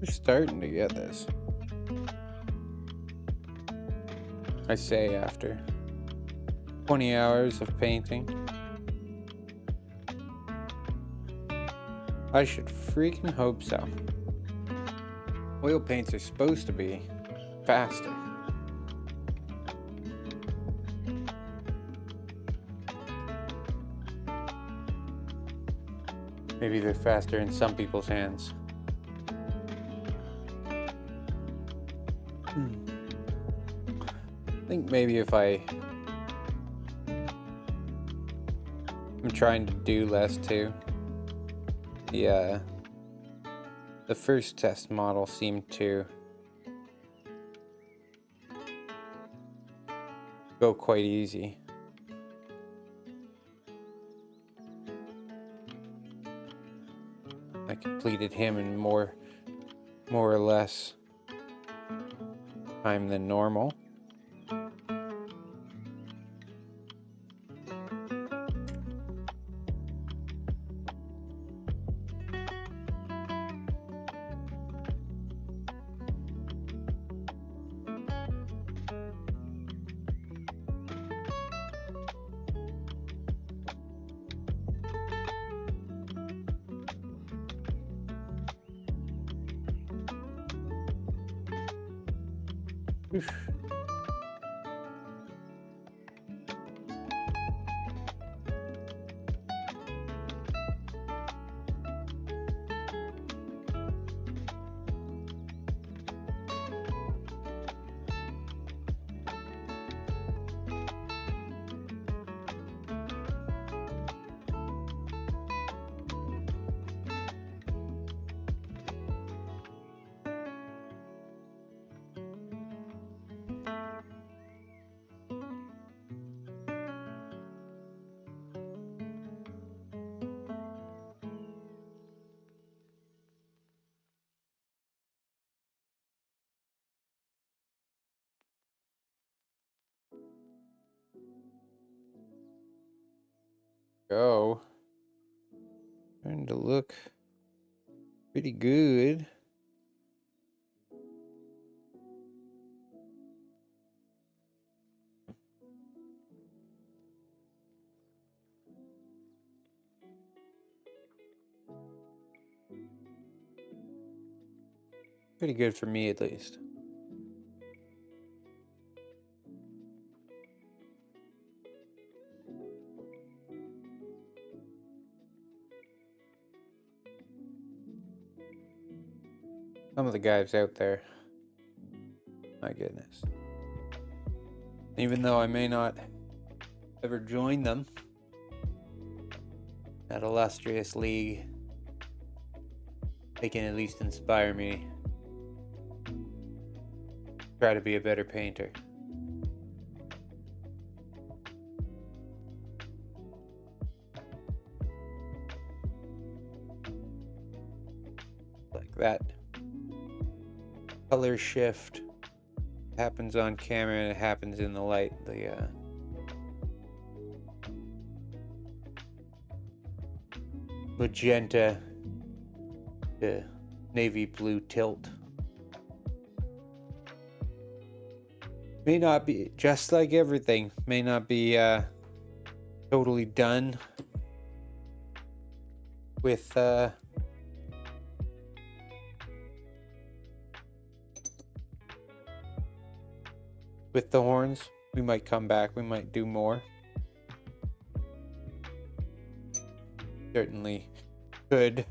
We're starting to get this. I say after 20 hours of painting. I should freaking hope so. Oil paints are supposed to be faster. Maybe they're faster in some people's hands. I think maybe if I'm trying to do less too. The first test model seemed to go quite easy. I completed him in more or less time than normal. Oof. Go. Starting to look pretty good. Pretty good for me, at least. Some of the guys out there, my goodness. Even though I may not ever join them, that illustrious league, they can at least inspire me. Try to be a better painter. Like that color shift happens on camera and it happens in the light. The magenta to navy blue tilt may not be, just like everything, may not be totally done with the horns. We might come back, we might do more. Certainly could.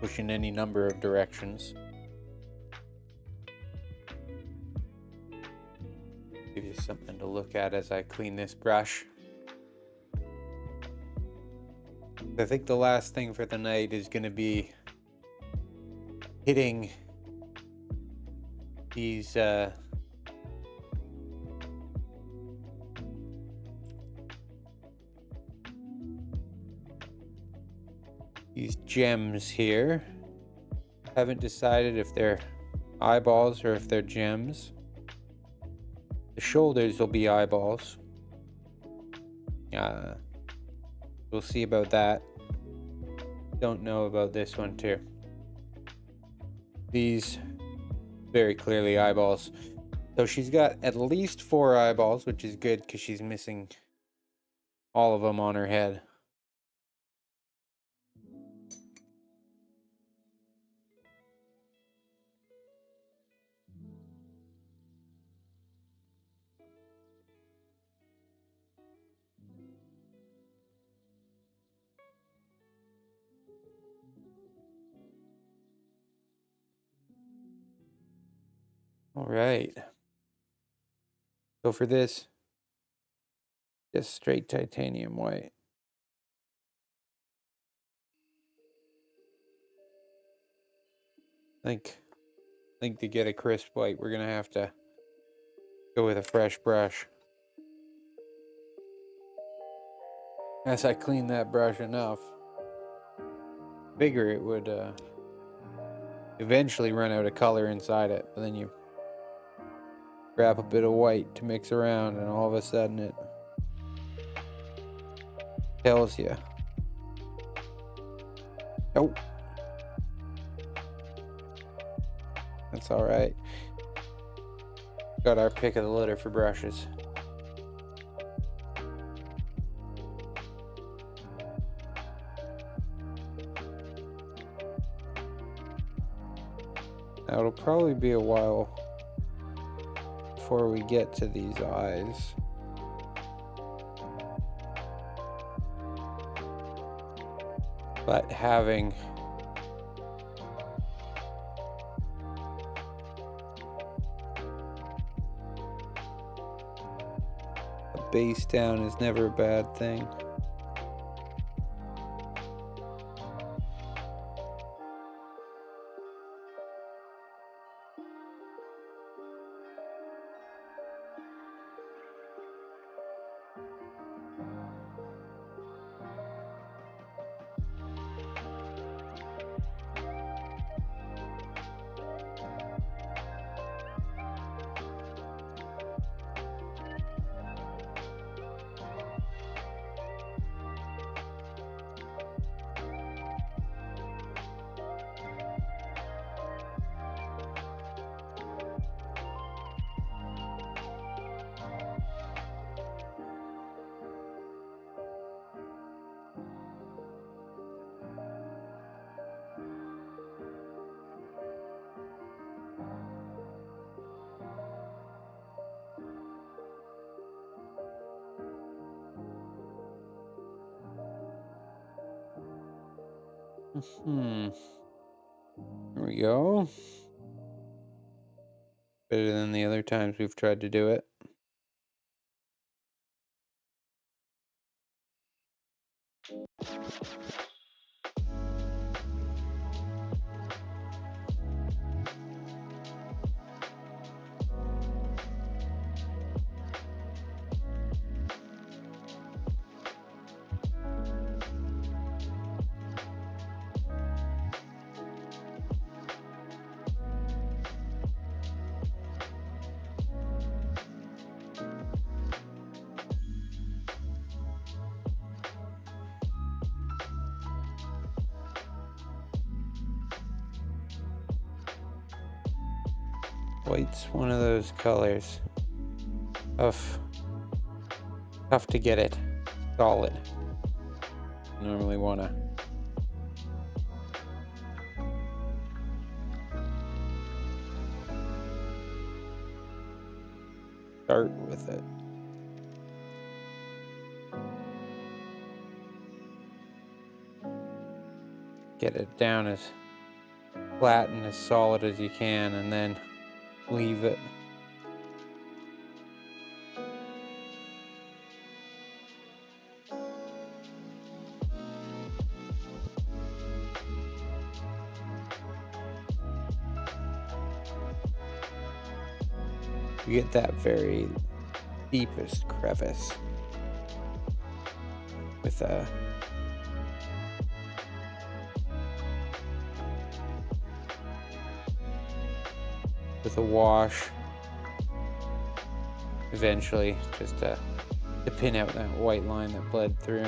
Push in any number of directions. Give you something to look at as I clean this brush. I think the last thing for the night is going to be hitting these gems here. Haven't decided if they're eyeballs or if they're gems. The shoulders will be eyeballs. We'll see about that. Don't know about this one too. These very clearly eyeballs. So she's got at least 4 eyeballs, which is good because she's missing all of them on her head. All right. So for this, just straight titanium white. I think to get a crisp white, we're gonna have to go with a fresh brush. As I clean that brush enough. figure it would eventually run out of color inside it, but then you grab a bit of white to mix around and all of a sudden it tells you. Nope. That's alright. Got our pick of the litter for brushes. Now it'll probably be a while before we get to these eyes. But having a base down is never a bad thing. There we go. Better than the other times we've tried to do it. White's one of those colors tough to get it solid. Normally want to start with it. Get it down as flat and as solid as you can, and then leave it. You get that very deepest crevice with a wash eventually, just to pin out that white line that bled through.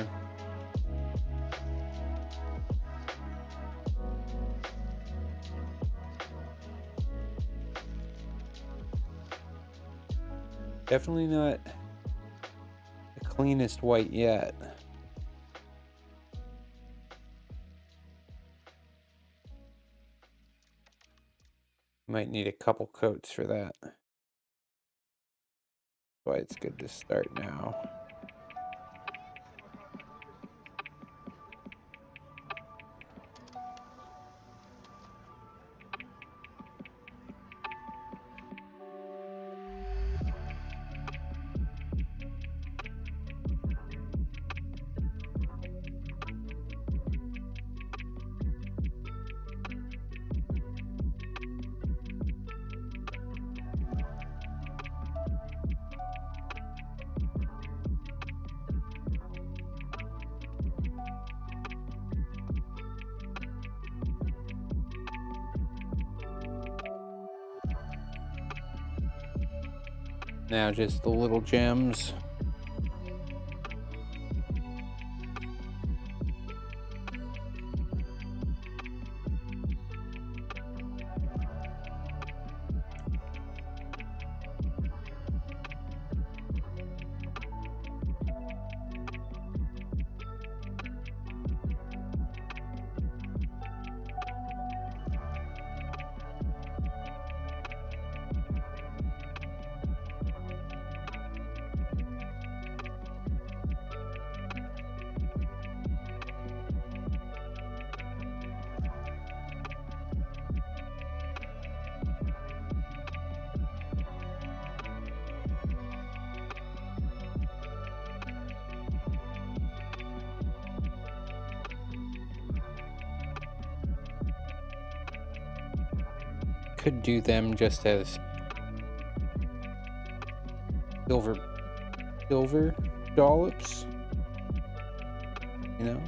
Definitely not the cleanest white yet. Might need a couple coats for that. That's why it's good to start now. Now just the little gems. Could do them just as silver dollops, you know.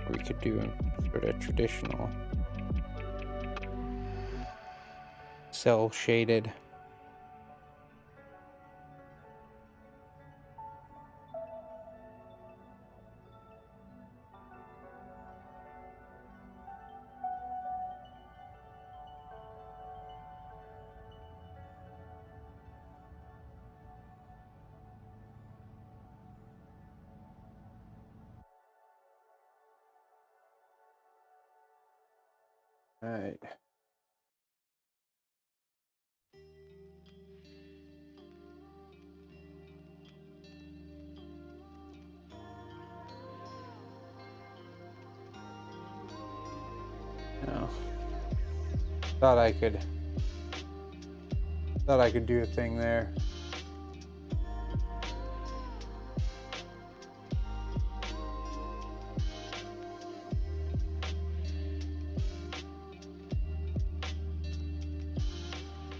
We could do sort of traditional cell shaded. All right. No. Thought I could do a thing there.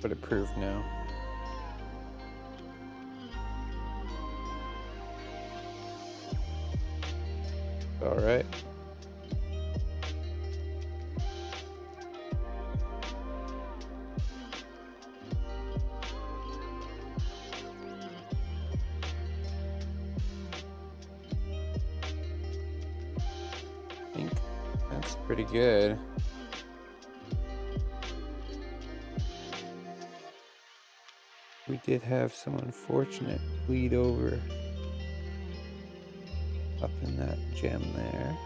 But it proved no. All right. I think that's pretty good. We did have some unfortunate bleed over up in that gem there.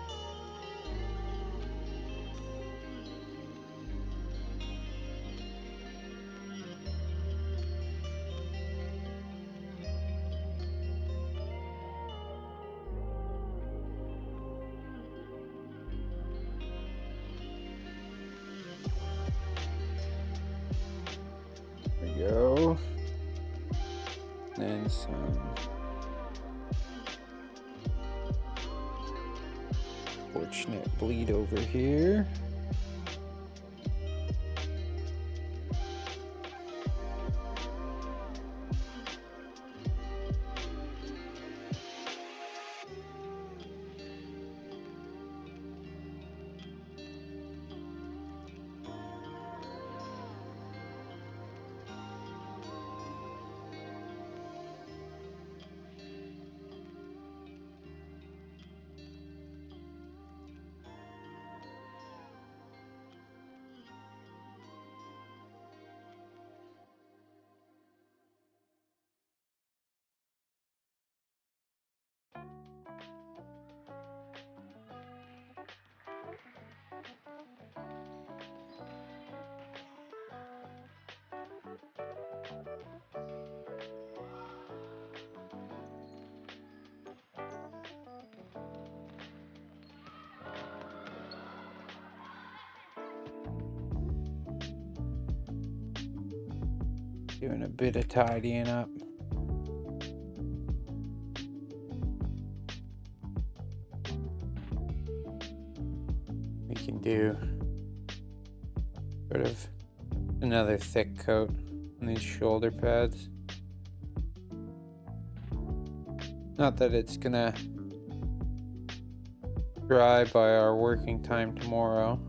There we go. And some fortunate bleed over here. Doing a bit of tidying up. We can do sort of another thick coat on these shoulder pads. Not that it's gonna dry by our working time tomorrow.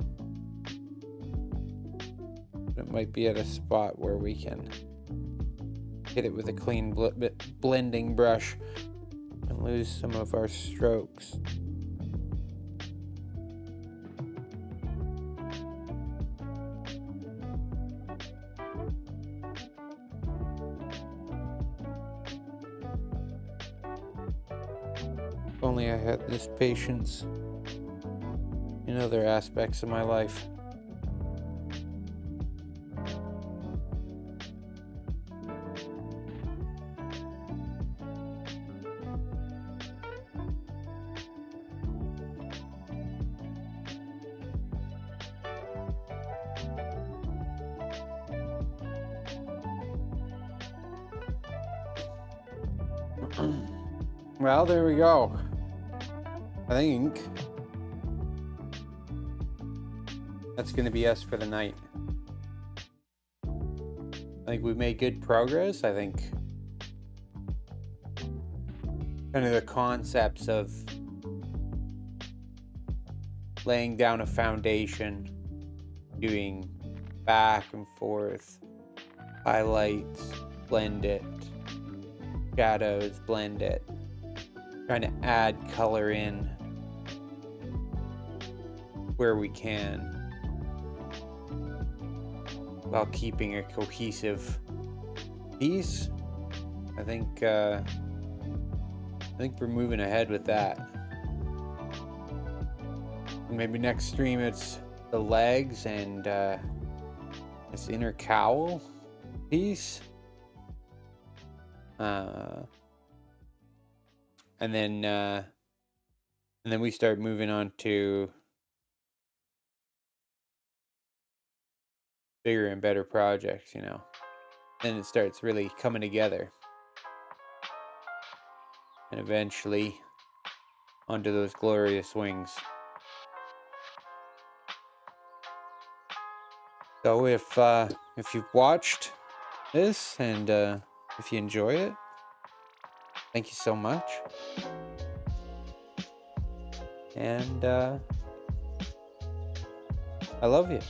It might be at a spot where we can hit it with a clean blending brush and lose some of our strokes. If only I had this patience in other aspects of my life. Well, there we go. I think that's going to be us for the night. I think we've made good progress. I think kind of the concepts of laying down a foundation, doing back and forth, highlights, blend it, shadows, blend it, trying to add color in where we can while keeping a cohesive piece. I think we're moving ahead with that. Maybe next stream it's the legs and this inner cowl piece. And then we start moving on to bigger and better projects, you know. And it starts really coming together. And eventually onto those glorious wings. So if you've watched this and if you enjoy it, thank you so much. And I love you.